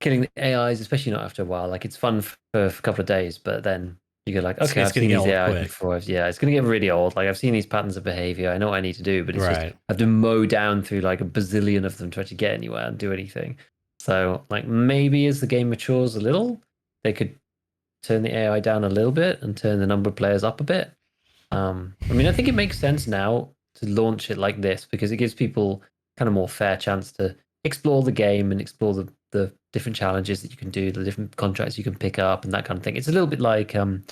killing the AIs, especially not after a while. Like it's fun for a couple of days, but then You go like, okay, It's I've gonna seen get these old AI quick. before. Yeah, it's gonna get really old. Like I've seen these patterns of behavior. I know what I need to do, but it's just I Right. have to mow down through like a bazillion of them to actually get anywhere and do anything. So like maybe as the game matures a little, they could turn the AI down a little bit and turn the number of players up a bit. I mean, I think it makes sense now to launch it like this because it gives people kind of more fair chance to explore the game and explore the different challenges that you can do, the different contracts you can pick up, and that kind of thing. It's a little bit like when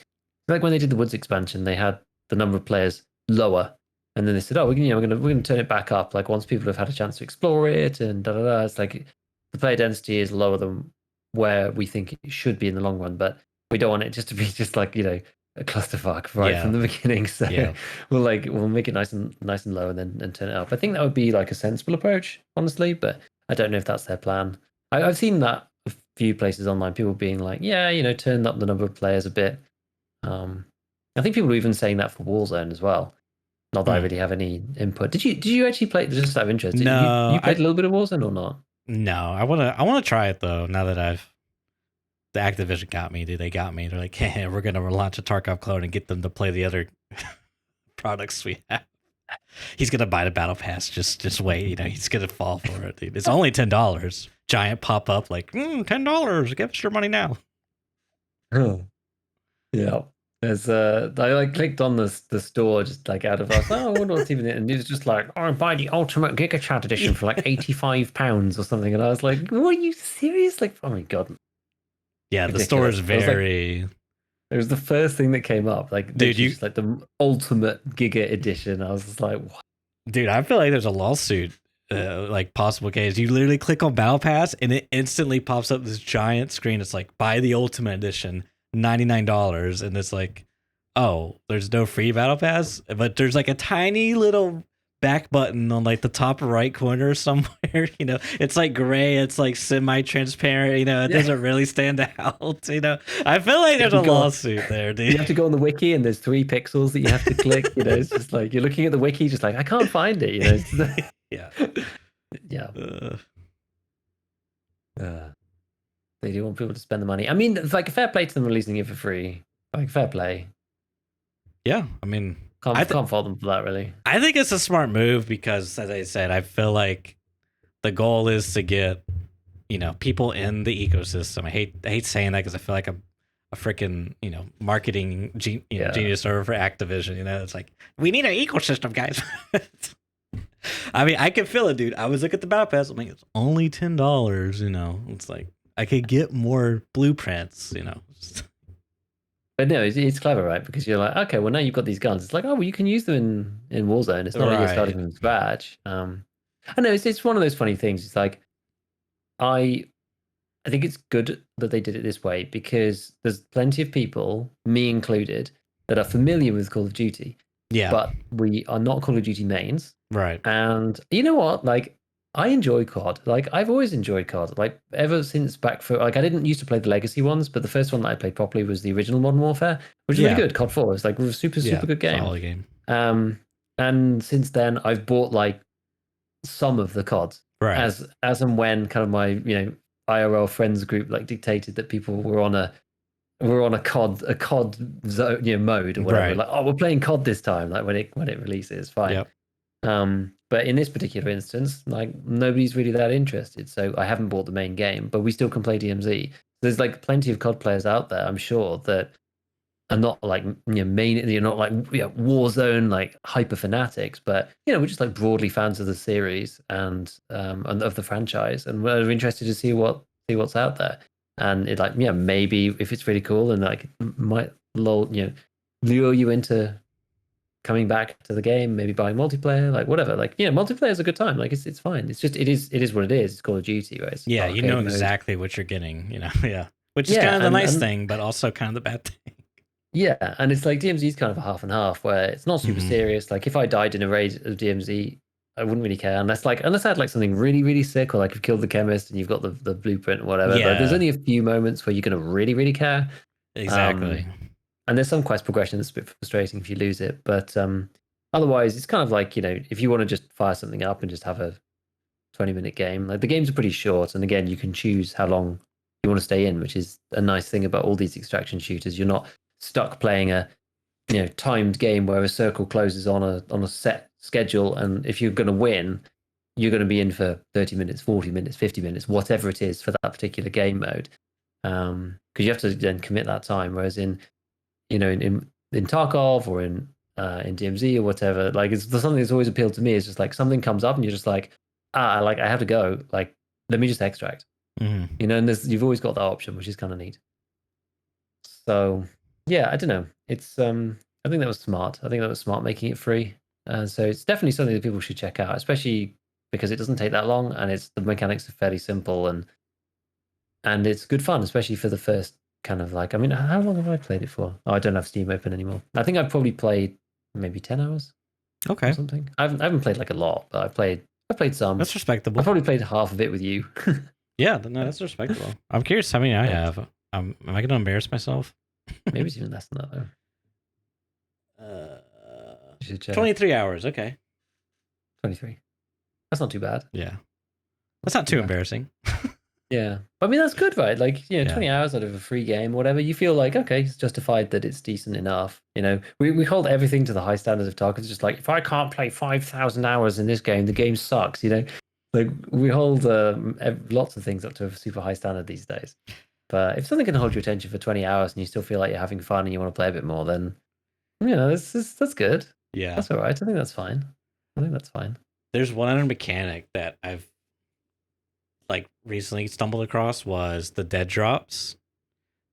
they did the Woods expansion, they had the number of players lower, and then they said, "Oh, we're gonna turn it back up. Like once people have had a chance to explore it, and da da da." It's like the player density is lower than where we think it should be in the long run, but we don't want it just to be just like a clusterfuck right from the beginning. So we'll make it nice and low and then turn it up. I think that would be like a sensible approach, honestly, but I don't know if that's their plan. I've seen that a few places online, people being like, yeah, turn up the number of players a bit. I think people were even saying that for Warzone as well. Not that I really have any input. Did you actually play? Just out of interest, No, you played a little bit of Warzone or not? No, I wanna try it though. Now that the Activision got me, dude. They got me. They're like, hey, we're gonna launch a Tarkov clone and get them to play the other products we have. He's gonna buy the battle pass. Just wait. He's gonna fall for it, dude. It's only $10. Giant pop up like $10. Give us your money now. Yeah. There's I like clicked on the store just like out of us. Oh, I wonder what's even it, and it was just like, oh, buy the Ultimate Giga Chat edition for like £85 or something, and I was like, what, are you serious? Like, oh my god. Yeah, Ridiculous. the store is very. It was the first thing that came up, like Dude, just like the Ultimate Giga edition. I was just like, what? Dude, I feel like there's a lawsuit. Like possible case. You literally click on Battle Pass and it instantly pops up this giant screen. It's like buy the Ultimate Edition, $99, and it's like, oh, there's no free Battle Pass, but there's like a tiny little back button on like the top right corner somewhere. It's like gray. It's like semi-transparent. It doesn't really stand out. I feel like there's a lawsuit there, dude. You have to go on the wiki, and there's 3 pixels that you have to click. It's just like you're looking at the wiki, just like I can't find it. Yeah. Yeah. They do want people to spend the money. I mean, it's like fair play to them releasing it for free. Like fair play. Yeah, I mean, can't fault them for that, really. I think it's a smart move because, as I said, I feel like the goal is to get people in the ecosystem. I hate saying that because I feel like I'm a freaking marketing genius over for Activision. It's like we need an ecosystem, guys. I mean, I can feel it, dude. I was looking at the battle pass. I'm like, it's only $10. It's like I could get more blueprints. But no, it's clever, right? Because you're like, okay, well now you've got these guns. It's like, oh, well, you can use them in Warzone. It's not like you're starting from scratch. I know it's one of those funny things. It's like I think it's good that they did it this way because there's plenty of people, me included, that are familiar with Call of Duty. Yeah. But we are not Call of Duty mains. Right. And you know what? Like, I enjoy COD. Like, I've always enjoyed COD. Like, ever since I didn't used to play the legacy ones, but the first one that I played properly was the original Modern Warfare, which is really good. COD 4. It's like a super good game. Solid game. And since then, I've bought like some of the CODs. Right. As and when kind of my IRL friends group like dictated that people were on a COD zone, mode or whatever. Right. Like, oh, we're playing COD this time. Like when it releases, fine. Yep. But in this particular instance, like nobody's really that interested. So I haven't bought the main game, but we still can play DMZ. There's like plenty of COD players out there, I'm sure, that are not like you're not like Warzone like hyper fanatics, but we're just like broadly fans of the series and of the franchise, and we're interested to see what's out there. And it like maybe if it's really cool and like might lure you into coming back to the game, maybe buying multiplayer, like whatever. Like multiplayer is a good time. Like it's fine. It's just it is what it is. It's Call of Duty, right? It's you know exactly what you're getting. Yeah, which is kind of the nice thing, but also kind of the bad thing. Yeah, and it's like DMZ is kind of a half and half, where it's not super serious. Like if I died in a raid of DMZ, I wouldn't really care unless I had like something really, really sick, or like you've killed the chemist and you've got the blueprint or whatever. Yeah. But there's only a few moments where you're gonna really, really care. Exactly. And there's some quest progression that's a bit frustrating if you lose it. But otherwise, it's kind of like if you want to just fire something up and just have a 20-minute game. Like the games are pretty short, and again, you can choose how long you want to stay in, which is a nice thing about all these extraction shooters. You're not stuck playing a timed game where a circle closes on a set schedule, and if you're going to win, you're going to be in for 30 minutes, 40 minutes, 50 minutes, whatever it is for that particular game mode. Because you have to then commit that time. Whereas in Tarkov or in DMZ or whatever, like it's something that's always appealed to me is just like something comes up and you're just like, like I have to go. Like, let me just extract. Mm-hmm. And you've always got that option, which is kind of neat. So yeah, I don't know. It's I think that was smart. I think that was smart making it free. So it's definitely something that people should check out, especially because it doesn't take that long and the mechanics are fairly simple and it's good fun, especially for the first kind of like, I mean, how long have I played it for? Oh, I don't have Steam open anymore. I think I've probably played maybe 10 hours. Okay. Or something. I haven't played like a lot, but I've played some. That's respectable. I probably played half of it with you. Yeah, no, that's respectable. I'm curious how many I have. Am I going to embarrass myself? Maybe it's even less than that though. 23 hours. Okay. 23. That's not too bad. Yeah. That's not too embarrassing. Yeah. I mean, that's good, right? Like, 20 hours out of a free game, whatever, you feel like, okay, it's justified that it's decent enough. We hold everything to the high standards of Tarkov. It's just like, if I can't play 5,000 hours in this game, the game sucks, Like, we hold lots of things up to a super high standard these days. But if something can hold your attention for 20 hours and you still feel like you're having fun and you want to play a bit more, then, that's good. Yeah. That's all right. I think that's fine. There's one other mechanic that I've like recently stumbled across was the dead drops.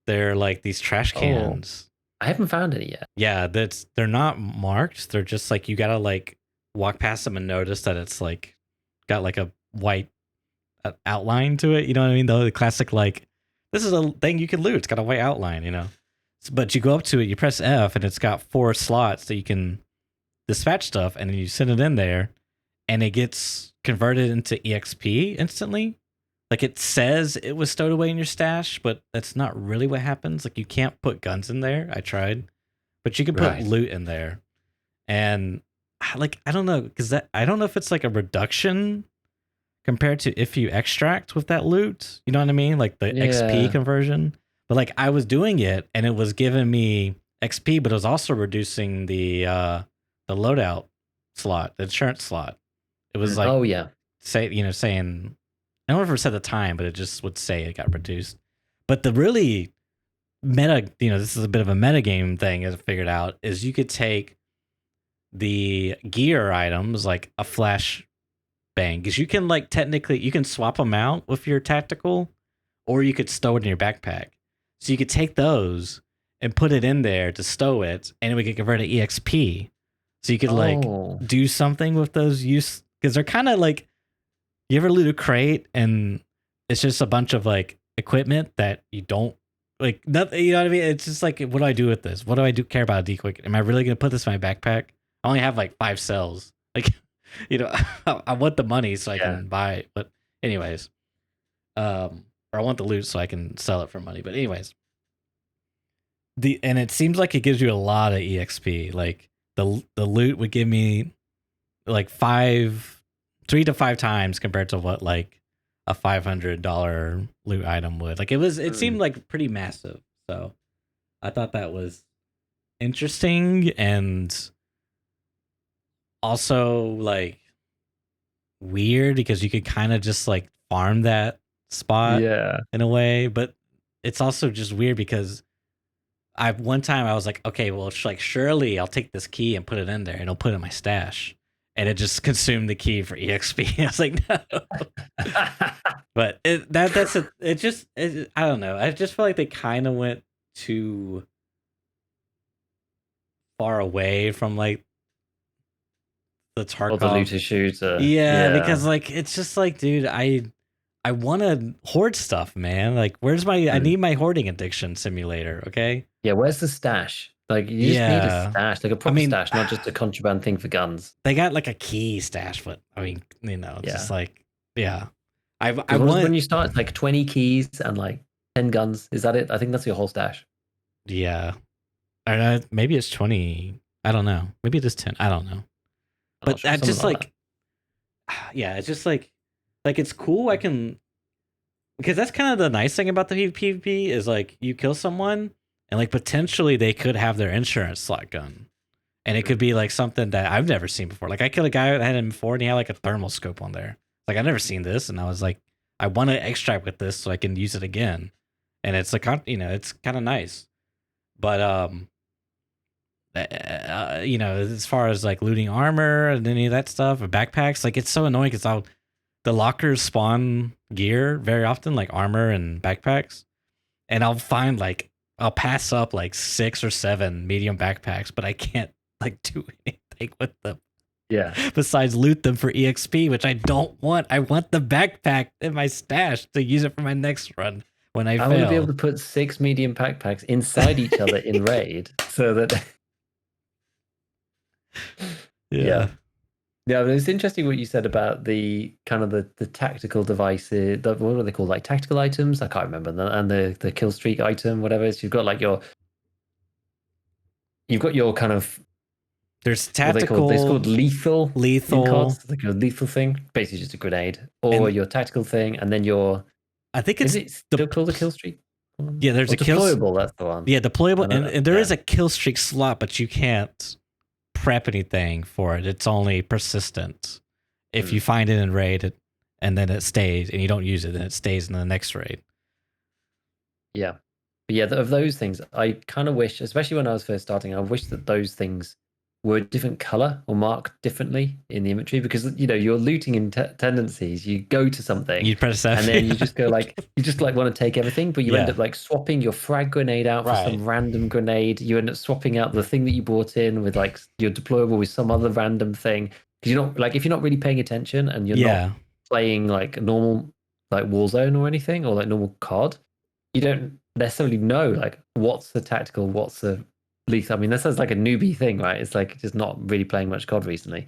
They're like these trash cans. I haven't found any yet. Yeah, they're not marked. They're just like you gotta like walk past them and notice that it's like got like a white outline to it. You know what I mean? The classic like this is a thing you can loot. It's got a white outline, But you go up to it, you press F, and it's got 4 slots that you can dispatch stuff, and then you send it in there, and it gets converted into EXP instantly. Like it says it was stowed away in your stash, but that's not really what happens. Like you can't put guns in there. I tried, but you can put loot in there, and like I don't know because I don't know if it's like a reduction compared to if you extract with that loot. You know what I mean? Like the XP conversion. But like I was doing it, and it was giving me XP, but it was also reducing the loadout slot, the insurance slot. It was like saying. I don't know if it said the time, but it just would say it got reduced. But the really meta, this is a bit of a meta game thing as I figured out, is you could take the gear items like a flash bang, because you can like technically you can swap them out with your tactical, or you could stow it in your backpack. So you could take those and put it in there to stow it, and we could convert it to EXP. So you could like do something with those use, because they're kind of like, you ever loot a crate and it's just a bunch of like equipment that you don't like, nothing, you know what I mean? It's just like, what do I do with this? What do I care about a decoy? Am I really going to put this in my backpack? I only have like 5 cells. Like, I want the money so I can buy it. But anyways, or I want the loot so I can sell it for money. But anyways, and it seems like it gives you a lot of EXP. Like the loot would give me like 3 to 5 times compared to what like a $500 loot item would. Like it seemed like pretty massive. So I thought that was interesting, and also like weird because you could kind of just like farm that spot in a way, but it's also just weird because one time I was like, okay, well, it's like surely I'll take this key and put it in there and I'll put it in my stash. And it just consumed the key for EXP. I was like, no. But I don't know. I just feel like they kind of went too far away from like the Tarkov. The loot issues. Because like it's just like, dude, I want to hoard stuff, man. Like, where's I need my hoarding addiction simulator, okay? Yeah, where's the stash? Like, you just need a stash, like a proper stash, not just a contraband thing for guns. They got like a key stash, but I mean, it's just like, I want when you start like 20 keys and like 10 guns. Is that it? I think that's your whole stash. Yeah, maybe it's 20. I don't know. Maybe it is 10. I don't know. But sure, I just like, it's just like it's cool. I can, because that's kind of the nice thing about the PvP is like you kill someone and like potentially they could have their insurance slot gun, and it could be like something that I've never seen before. Like I killed a guy that had him before, and he had like a thermal scope on there. Like I've never seen this, and I was like, I want to extract with this so I can use it again, and it's like it's kind of nice, but as far as like looting armor and any of that stuff or backpacks, like it's so annoying because the lockers spawn gear very often, like armor and backpacks, and I'll pass up like 6 or 7 medium backpacks, but I can't like do anything with them. Yeah. Besides loot them for EXP, which I don't want. I want the backpack in my stash to use it for my next run when I fail. want to be able to put 6 medium backpacks inside each other in raid so that. Yeah. Yeah, but it's interesting what you said about the kind of the tactical devices. What are they called? Like tactical items? I can't remember. And the kill streak item, whatever. So you've got like you've got your kind of. There's tactical. It's called lethal. Lethal. Like a lethal thing, basically just a grenade, or your tactical thing, and then your. I think is it still called a kill streak? Yeah, there's a deployable. That's the one. Yeah, deployable, and there is a kill streak slot, but you can't prep anything for it. It's only persistent. If you find it in raid, and then it stays, and you don't use it, then it stays in the next raid. Yeah, but yeah, of those things, I kind of wish, especially when I was first starting, I wish that those things were a different color or marked differently in the inventory, because your looting tendencies, you go to something, you press F, and then you just go like you just like want to take everything, but you end up like swapping your frag grenade out for some random grenade. You end up swapping out the thing that you bought in with like your deployable with some other random thing, because you're not like, if you're not really paying attention and you're not playing like normal like Warzone or anything, or like normal COD, you don't necessarily know like what's the tactical, what's the lethal. I mean, that sounds like a newbie thing, right? It's like just not really playing much COD recently,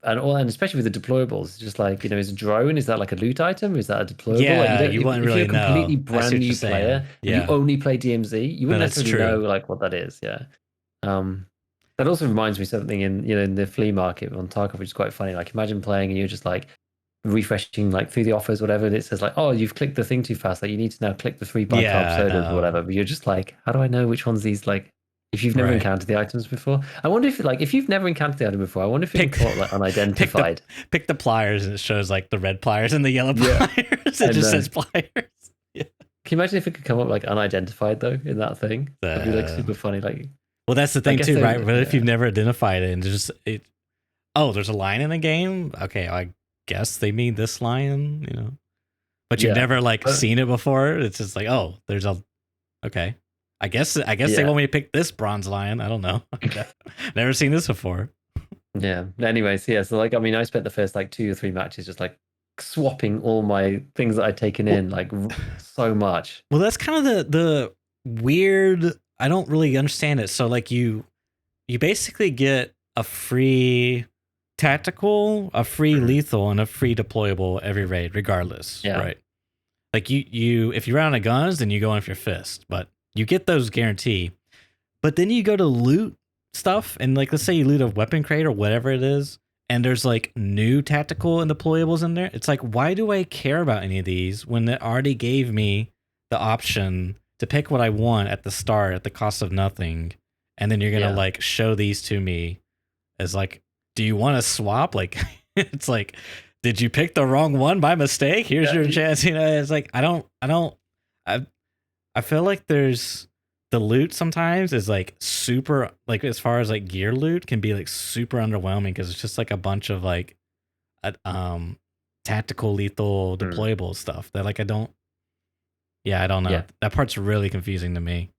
and especially with the deployables, it's just like, is a drone, is that like a loot item? Is that a deployable? Yeah, like you wouldn't really know. If you're a completely brand new player, you only play DMZ, you wouldn't necessarily know like what that is. Yeah. That also reminds me of something in the flea market on Tarkov, which is quite funny. Like imagine playing and you're just like refreshing like through the offers, whatever, and it says like, oh, you've clicked the thing too fast. Like you need to now click the 3 bicarb sodas or whatever. But you're just like, how do I know which one's these like? If you've never encountered the items before, I wonder if you've never encountered the item before, I wonder if you can call it like unidentified. Pick the pliers, and it shows like the red pliers and the yellow pliers. It just says pliers. Yeah. Can you imagine if it could come up like unidentified though in that thing? That'd be like super funny. Like, well, that's the thing too, right? But if you've never identified it and there's a lion in the game. Okay, I guess they mean this lion, but you've never like seen it before. It's just like, oh, there's okay. I guess they want me to pick this bronze lion. I don't know. Never seen this before. Yeah. Anyways, yeah. So like, I mean, I spent the first like 2 or 3 matches just like swapping all my things that I'd taken in like so much. Well, that's kind of the weird. I don't really understand it. So like you basically get a free tactical, a free lethal, and a free deployable every raid, regardless. Yeah. Right. Like you if you run out of guns, then you go in with your fist, but you get those guarantee. But then you go to loot stuff, and like let's say you loot a weapon crate or whatever it is, and there's like new tactical and deployables in there. It's like, why do I care about any of these when it already gave me the option to pick what I want at the start at the cost of nothing? And then you're gonna like show these to me as like, do you want to swap? Like it's like, did you pick the wrong one by mistake? Here's your chance. It's like I feel like there's the loot sometimes is like super, like as far as like gear loot can be like super underwhelming, because it's just like a bunch of like tactical lethal deployable stuff that like I don't know. Yeah. That part's really confusing to me.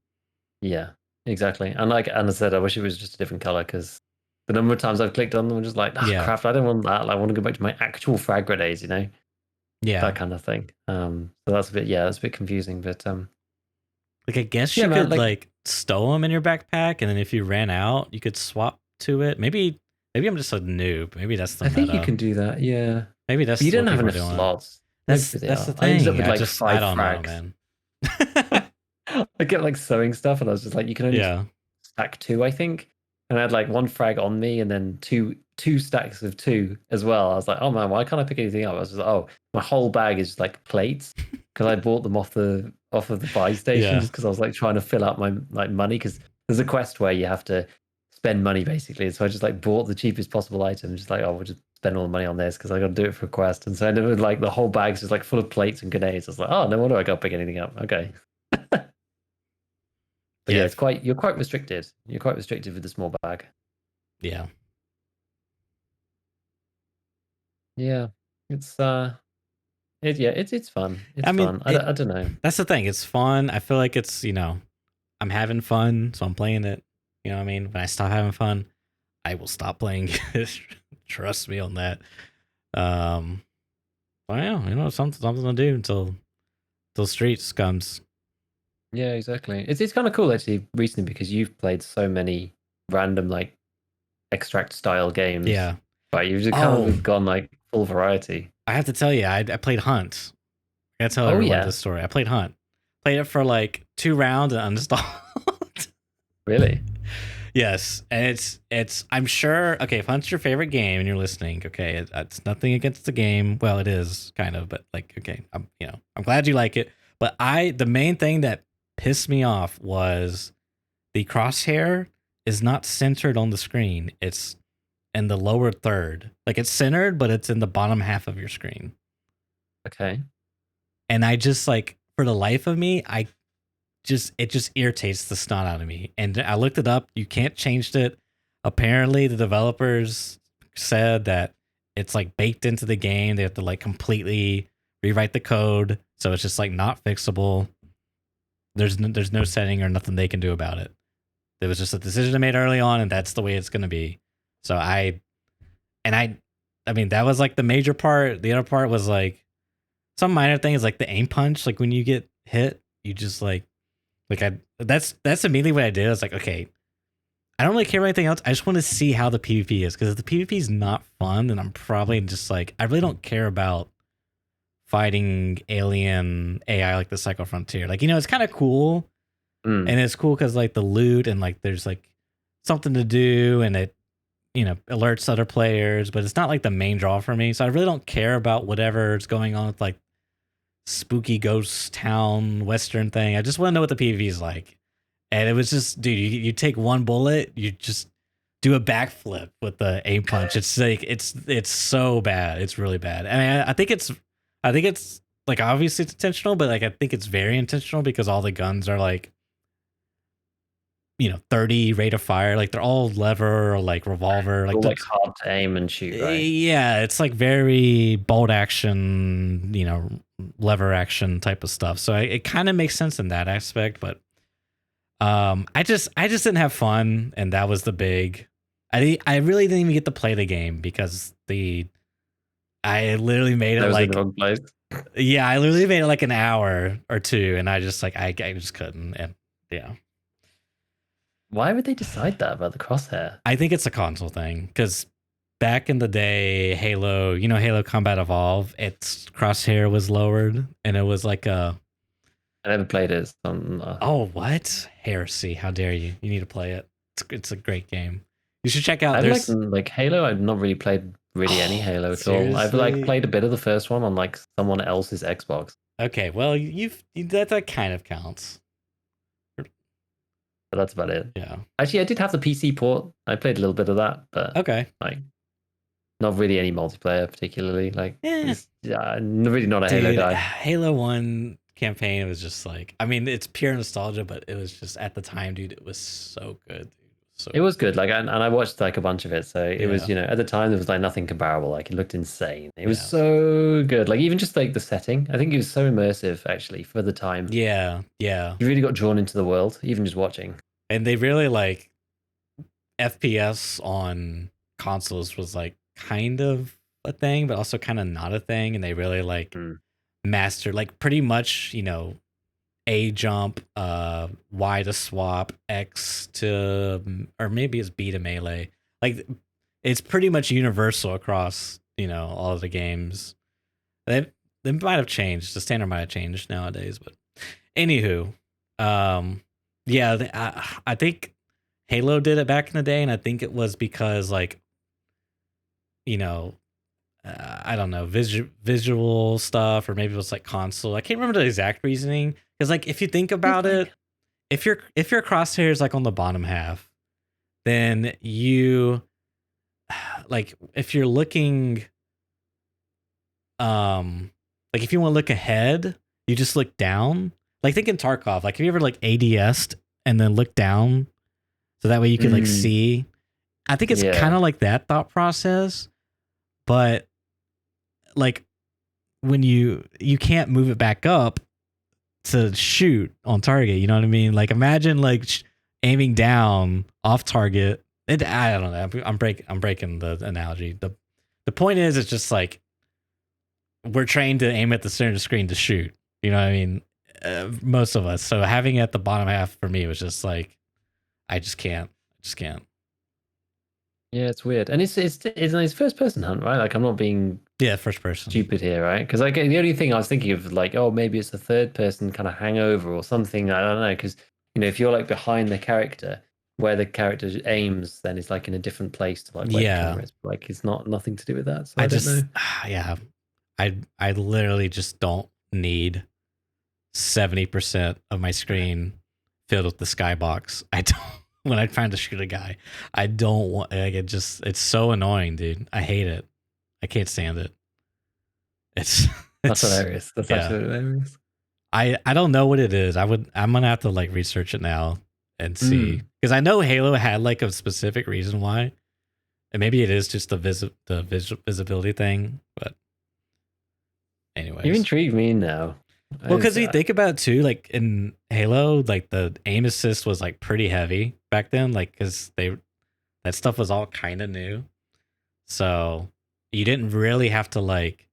Yeah, exactly. And like Anna said, I wish it was just a different color, because the number of times I've clicked on them, I'm just like, crap, I don't want that. Like, I want to go back to my actual frag grenades, Yeah, that kind of thing. So that's a bit confusing, but like I guess you could like stow them in your backpack, and then if you ran out, you could swap to it. Maybe I'm just a noob. Maybe that's the I think you can do that. Yeah. Maybe that's. But you don't have enough slots. That's the thing. I ended up with like 5 frags. Man. I get like sewing stuff, and I was just like, you can only stack 2, I think. And I had like 1 frag on me, and then two stacks of 2 as well. I was like, oh man, why can't I pick anything up? I was just like, oh, my whole bag is just like plates. because I bought them off of the buy station Yeah. just because I was like trying to fill out my like money because there's a quest where you have to spend money basically. So I just like bought the cheapest possible item, just like, oh, we'll just spend all the money on this because I got to do it for a quest. And so I ended up with like the whole bag's just like full of plates and grenades. I was like, oh, no wonder I can't pick anything up. Okay. But yeah, Yeah. you're quite restricted. You're quite restricted with the small bag. Yeah. Yeah. It's it's fun. It's I mean, fun. I don't know. that's the thing. It's fun. I feel like it's, I'm having fun, so I'm playing it. You know what I mean? When I stop having fun, I will stop playing it. Trust me on that. Well, yeah, something to do until Streets comes. Yeah, exactly. It's kind of cool actually recently because you've played so many random like extract style games. Yeah. But you've just kind of gone like full variety. I have to tell you, I played Hunt. I gotta tell Oh, everyone yeah. this story. I played Hunt. Played it for like 2 rounds and uninstalled. Really? Yes, and it's. I'm sure. Okay, if Hunt's your favorite game and you're listening, okay, it's nothing against the game. Well, it is kind of, but like, okay, I'm glad you like it. But the main thing that pissed me off was the crosshair is not centered on the screen. It's in the lower third. Like it's centered, but it's in the bottom half of your screen. Okay. And I just like, for the life of me, it just irritates the snot out of me. And I looked it up. You can't change it. Apparently, the developers said that it's like baked into the game. They have to like completely rewrite the code, so it's just like not fixable. There's no setting or nothing they can do about it. There was just a decision I made early on, and that's the way it's gonna be. So I mean, that was like the major part. The other part was like some minor things, like the aim punch. Like when you get hit, you just that's immediately what I did. I was like, okay, I don't really care about anything else. I just want to see how the PvP is, because if the PvP is not fun, then I'm probably just like, I really don't care about fighting alien AI like the Psycho Frontier. Like, it's kind of cool, and it's cool because like the loot and like there's like something to do, and it alerts other players, but it's not like the main draw for me. So I really don't care about whatever's going on with like spooky ghost town western thing. I just want to know what the PvP is like. And it was just, dude, you take one bullet, you just do a backflip with the aim punch. It's like it's so bad. It's really bad. I mean, I think it's like, obviously it's intentional, but like I think it's very intentional because all the guns are like 30 rate of fire. Like they're all lever or like revolver. Like, like hard to aim and shoot, right? Yeah, it's like very bolt action, lever action type of stuff. So it kind of makes sense in that aspect, but I just didn't have fun, and that was the big. I really didn't even get to play the game because I literally made it like, yeah, I literally made it like an hour or two, and I just like I just couldn't, and yeah. Why would they decide that about the crosshair? I think it's a console thing, because back in the day, Halo, Halo Combat Evolve, its crosshair was lowered, and it was like a. I never played it. Oh, what? Heresy. How dare you? You need to play it. It's a great game. You should check out. I've like Halo, I've not really played any Halo at all. I've like played a bit of the first one on like someone else's Xbox. Okay, well, that kind of counts. But that's about it. Yeah. Actually, I did have the PC port. I played a little bit of that, but okay, like not really any multiplayer particularly. Like, really not a Halo guy. Halo 1 campaign was just like, I mean, it's pure nostalgia, but it was just, at the time, dude, it was so good. It was good. Like, and I watched like a bunch of it. So it was, at the time there was like nothing comparable. Like, it looked insane. It was so good. Like, even just like the setting, I think it was so immersive actually for the time. Yeah. You really got drawn into the world, even just watching. And they really like FPS on consoles was like kind of a thing, but also kind of not a thing. And they really like mastered, like, pretty much, A jump, Y to swap, X to, or maybe it's B to melee. Like, it's pretty much universal across, all of the games. They might have changed. The standard might have changed nowadays, but anywho, yeah, I think Halo did it back in the day, and I think it was because, like, I don't know, visual stuff, or maybe it was like console. I can't remember the exact reasoning, because like if you think about it, if your crosshair is like on the bottom half, then you like if you're looking like if you want to look ahead, you just look down. Like think in Tarkov, like have you ever like ADS'd and then look down so that way you could like see? I think it's kind of like that thought process, but like when you can't move it back up to shoot on target, you know what I mean? Like imagine like aiming down off target. I don't know. I'm breaking the analogy. The point is, it's just like we're trained to aim at the center of the screen to shoot. You know what I mean? Most of us. So having it at the bottom half for me was just like, I just can't. Yeah, it's weird, and it's first person hunt, right? Like I'm not being first person stupid here, right? Because like the only thing I was thinking of, like, oh, maybe it's a third person kind of hangover or something. I don't know, because if you're like behind the character, where the character aims, then it's like in a different place to like where the camera is. Like it's nothing to do with that. So I don't know. Yeah, I literally just don't need 70% of my screen filled with the skybox. I don't. When I'm trying to shoot a guy, I don't want. Like, it's so annoying, dude. I hate it. I can't stand it. That's hilarious. That's absolutely hilarious. I don't know what it is. I'm gonna have to like research it now and see, because I know Halo had like a specific reason why, and maybe it is just the visibility thing. But anyways, you intrigue me now. Well, because you think about it too, like in Halo, like the aim assist was like pretty heavy back then, like because that stuff was all kind of new, so you didn't really have to like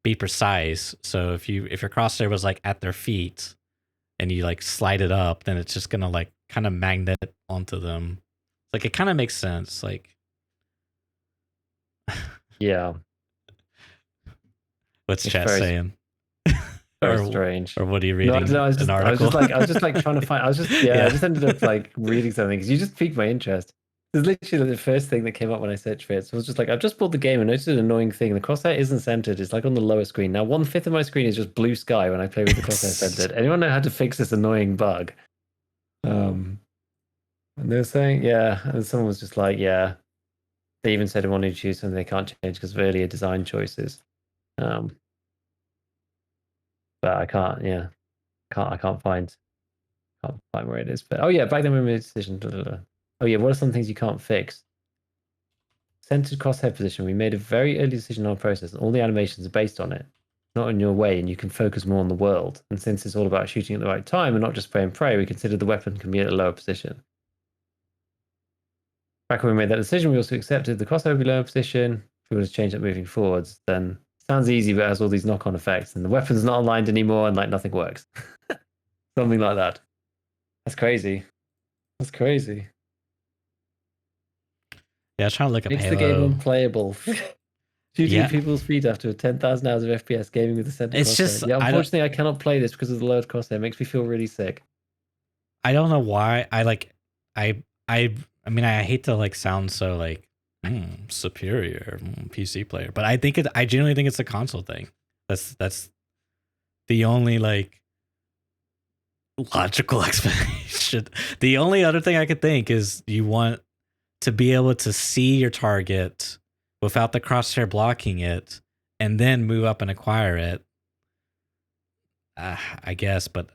be precise. So if your crosshair was like at their feet and you like slide it up, then it's just gonna like kind of magnet onto them. Like it kind of makes sense. Like, yeah. What's chat saying? Very strange. Or what are you reading? No, I was just like trying to find. I just ended up like reading something because you just piqued my interest. This is literally the first thing that came up when I searched for it. So I was just like, I've just bought the game and noticed an annoying thing. The crosshair isn't centered. It's like on the lower screen. Now 1/5 of my screen is just blue sky when I play with the crosshair centered. Anyone know how to fix this annoying bug? And they were saying, and someone was just like, they even said they wanted to choose something they can't change because of earlier design choices. But I can't, I can't find where it is. But back then we made a decision. Oh yeah, what are some things you can't fix? Centered crosshair position. We made a very early decision on our process, and all the animations are based on it, not in your way, and you can focus more on the world. And since it's all about shooting at the right time and not just spray and pray, we consider the weapon can be at a lower position. Back when we made that decision, we also accepted the crosshair would be lower position. If we were to change that moving forwards, then sounds easy, but it has all these knock-on effects, and the weapon's not aligned anymore, and like nothing works. Something like that. That's crazy. Yeah, I was trying to look up Makes Halo. the game unplayable. Shooting people's feet after 10,000 hours of FPS gaming with the center crosshair. Just, unfortunately, I cannot play this because of the lowered crosshair. It makes me feel really sick. I don't know why. I mean, I hate to like sound so like superior PC player, but I genuinely think it's a console thing. That's the only like logical explanation. The only other thing I could think is you want to be able to see your target without the crosshair blocking it, and then move up and acquire it. I guess, but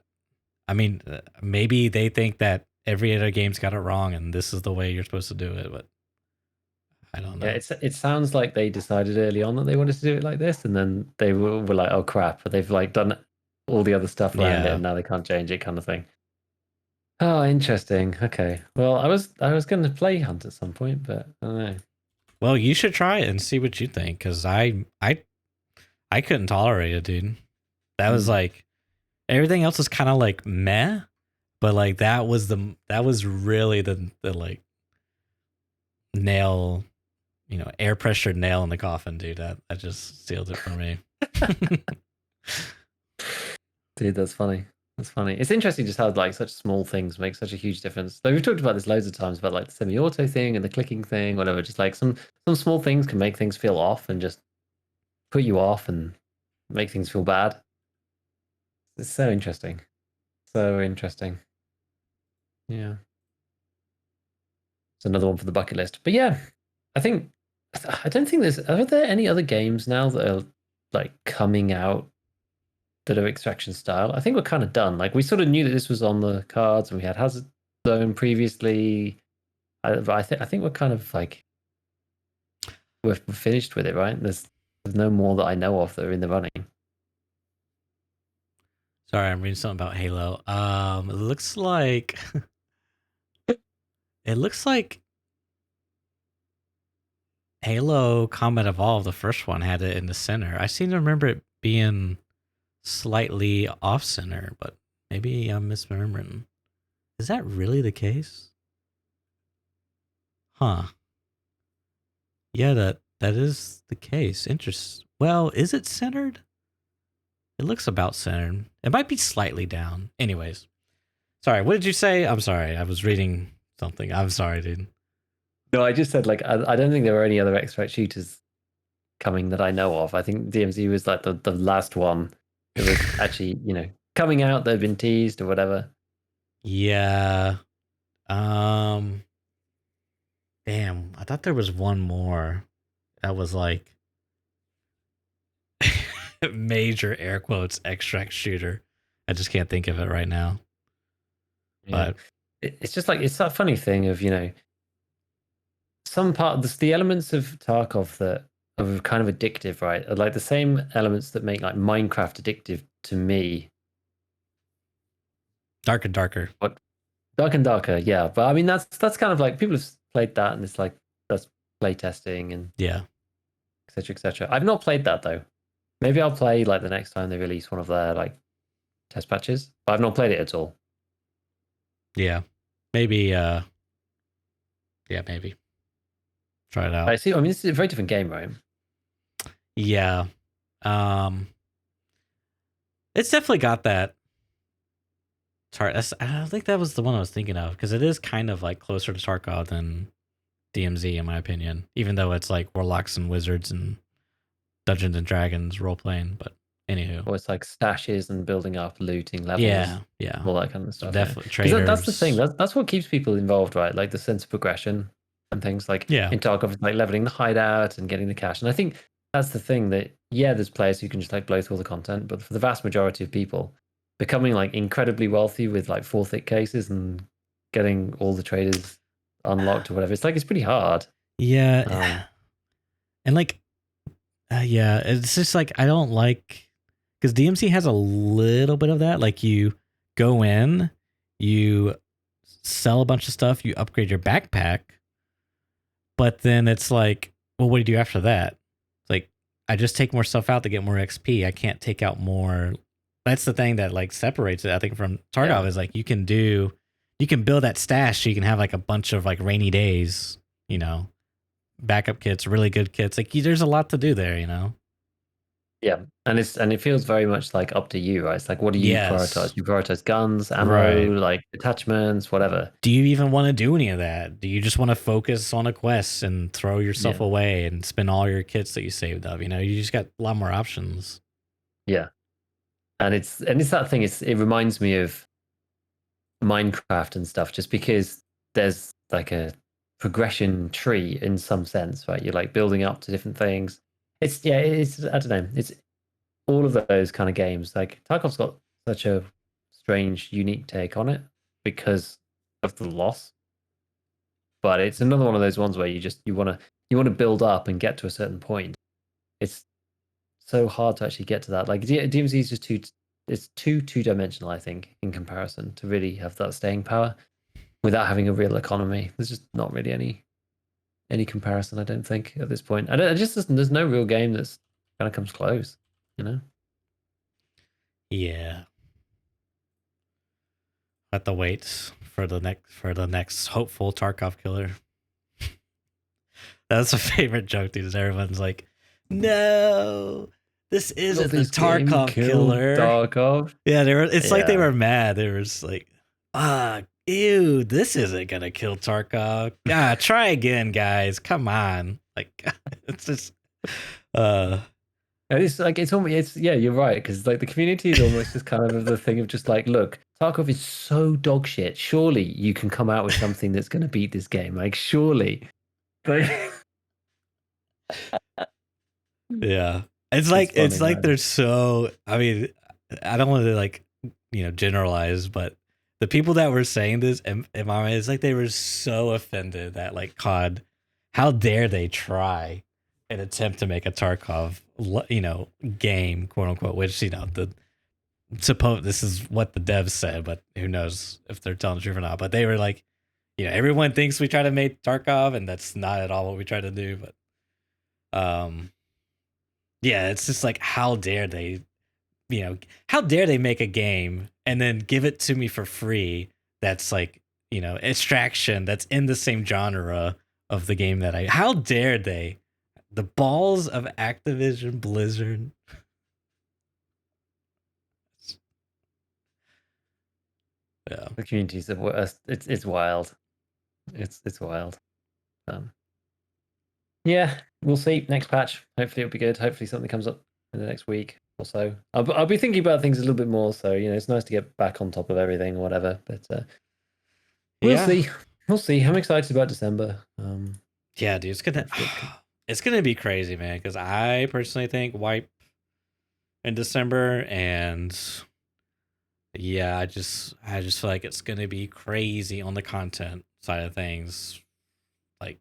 I mean, maybe they think that every other game's got it wrong, and this is the way you're supposed to do it. But I don't know. Yeah, it sounds like they decided early on that they wanted to do it like this, and then they were like, "Oh crap!" But they've like done all the other stuff around it, and now they can't change it, kind of thing. Oh, interesting. Okay. Well, I was going to play Hunt at some point, but I don't know. Well, you should try it and see what you think, because I couldn't tolerate it, dude. That was like everything else was kind of like meh, but like that was really the like nail, air pressure nail in the coffin, dude. That just sealed it for me. Dude, that's funny. That's funny. It's interesting just how like such small things make such a huge difference. Like we've talked about this loads of times about like the semi-auto thing and the clicking thing, whatever. Just like some small things can make things feel off and just put you off and make things feel bad. It's so interesting. So interesting. Yeah. It's another one for the bucket list. But yeah, I don't think are there any other games now that are like coming out that are extraction style? I think we're kind of done. Like we sort of knew that this was on the cards and we had Hazard Zone previously. But I think we're kind of like we're finished with it, right? There's no more that I know of that are in the running. Sorry, I'm reading something about Halo. It looks like Halo Combat Evolved, the first one, had it in the center. I seem to remember it being slightly off center, but maybe I'm misremembering. Is that really the case? Huh. Yeah, that is the case. Interesting. Well, is it centered? It looks about centered. It might be slightly down. Anyways. Sorry, what did you say? I'm sorry. I was reading something. I'm sorry, dude. No, I just said like I don't think there were any other extract shooters coming that I know of. I think DMZ was like the last one that was actually, coming out that had been teased or whatever. Yeah. Damn, I thought there was one more that was like major air quotes extract shooter. I just can't think of it right now. Yeah. But it's just like it's that funny thing of, some part of the elements of Tarkov that are kind of addictive, right? Are like the same elements that make like Minecraft addictive to me. Dark and Darker. What Dark and Darker, yeah. But I mean that's kind of like people have played that and it's like that's play testing and yeah, etc. etc. I've not played that though. Maybe I'll play like the next time they release one of their like test patches. But I've not played it at all. Yeah. Maybe maybe. Try it out. I see. I mean, this is a very different game, right? Yeah. It's definitely got that. I think that was the one I was thinking of because it is kind of like closer to Tarkov than DMZ in my opinion, even though it's like warlocks and wizards and Dungeons and Dragons role playing. But anywho, Or it's like stashes and building up, looting levels, yeah, all that kind of stuff. definitely. Yeah. That's the thing. That's what keeps people involved, right? Like the sense of progression and things like in Tarkov, it's like leveling the hideout and getting the cash. And I think that's the thing that there's players who can just like blow through all the content, but for the vast majority of people, becoming like incredibly wealthy with like 4 thick cases and getting all the traders unlocked or whatever, it's pretty hard. Yeah, and like, it's just like I don't like because DMC has a little bit of that. Like you go in, you sell a bunch of stuff, you upgrade your backpack, but then it's like, well, what do you do after that? It's like I just take more stuff out to get more XP. I can't take out more. That's the thing that like separates it, I think, from Tarkov is like you can build that stash so you can have like a bunch of like rainy days, backup kits, really good kits. Like there's a lot to do there, Yeah, and it feels very much like up to you, right? It's like, what do you prioritize? You prioritize guns, ammo, like attachments, whatever. Do you even want to do any of that? Do you just want to focus on a quest and throw yourself away and spend all your kits that you saved up? You just got a lot more options. Yeah, and it's that thing. It reminds me of Minecraft and stuff, just because there's like a progression tree in some sense, right? You're like building up to different things. It's I don't know. It's all of those kind of games. Like Tarkov's got such a strange, unique take on it because of the loss. But it's another one of those ones where you want to build up and get to a certain point. It's so hard to actually get to that. Like DMZ is just it's too two-dimensional, I think, in comparison to really have that staying power without having a real economy. There's just not really any comparison, I don't think, at this point. There's no real game that's kind of comes close, Yeah. Have to wait for the next hopeful Tarkov killer. That's a favorite joke, dude. Is everyone's like, no, this isn't the Tarkov killer. Tarkov. Yeah, it's like they were mad. They were just like, ew, this isn't gonna kill Tarkov. Try again, guys. Come on. Like it's just And it's like it's almost yeah, you're right, because like the community is almost just kind of the thing of just like, look, Tarkov is so dog shit. Surely you can come out with something that's going to beat this game. Like surely. Like, Yeah. It's funny, like man. they're so, I mean, I don't want to like, generalize, but the people that were saying this in my mind, it's like they were so offended that like COD, how dare they try and attempt to make a Tarkov game, quote unquote, which the suppose this is what the devs said, but who knows if they're telling the truth or not. But they were like, everyone thinks we try to make Tarkov, and that's not at all what we try to do. But yeah, it's just like how dare they, how dare they make a game and then give it to me for free? That's like extraction that's in the same genre of the game that I. How dare they? The balls of Activision Blizzard. Yeah. The communities of it's wild. It's wild. Yeah, we'll see. Next patch. Hopefully it'll be good. Hopefully something comes up in the next week or so. I'll be thinking about things a little bit more. So it's nice to get back on top of everything or whatever. But we'll Yeah. see. We'll see. I'm excited about December. Yeah, dude, it's gonna be crazy, man. Because I personally think wipe in December, and yeah, I just feel like it's gonna be crazy on the content side of things. Like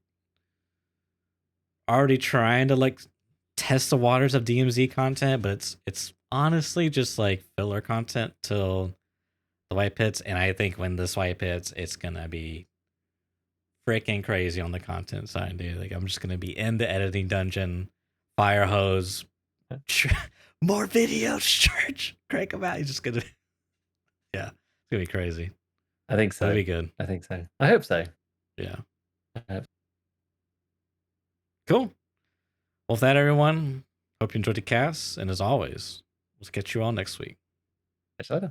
already trying to like test the waters of DMZ content, but it's honestly just like filler content till the wipe hits, and I think when this wipe hits, it's gonna be freaking crazy on the content side, dude. Like I'm just gonna be in the editing dungeon, fire hose, more videos, church, crank them out. You're just gonna, yeah, it's gonna be crazy. I think so. It'll be good. I think so. I hope so. Yeah. I hope Cool. Well, with that, everyone, hope you enjoyed the cast, and as always, we'll catch you all next week. so.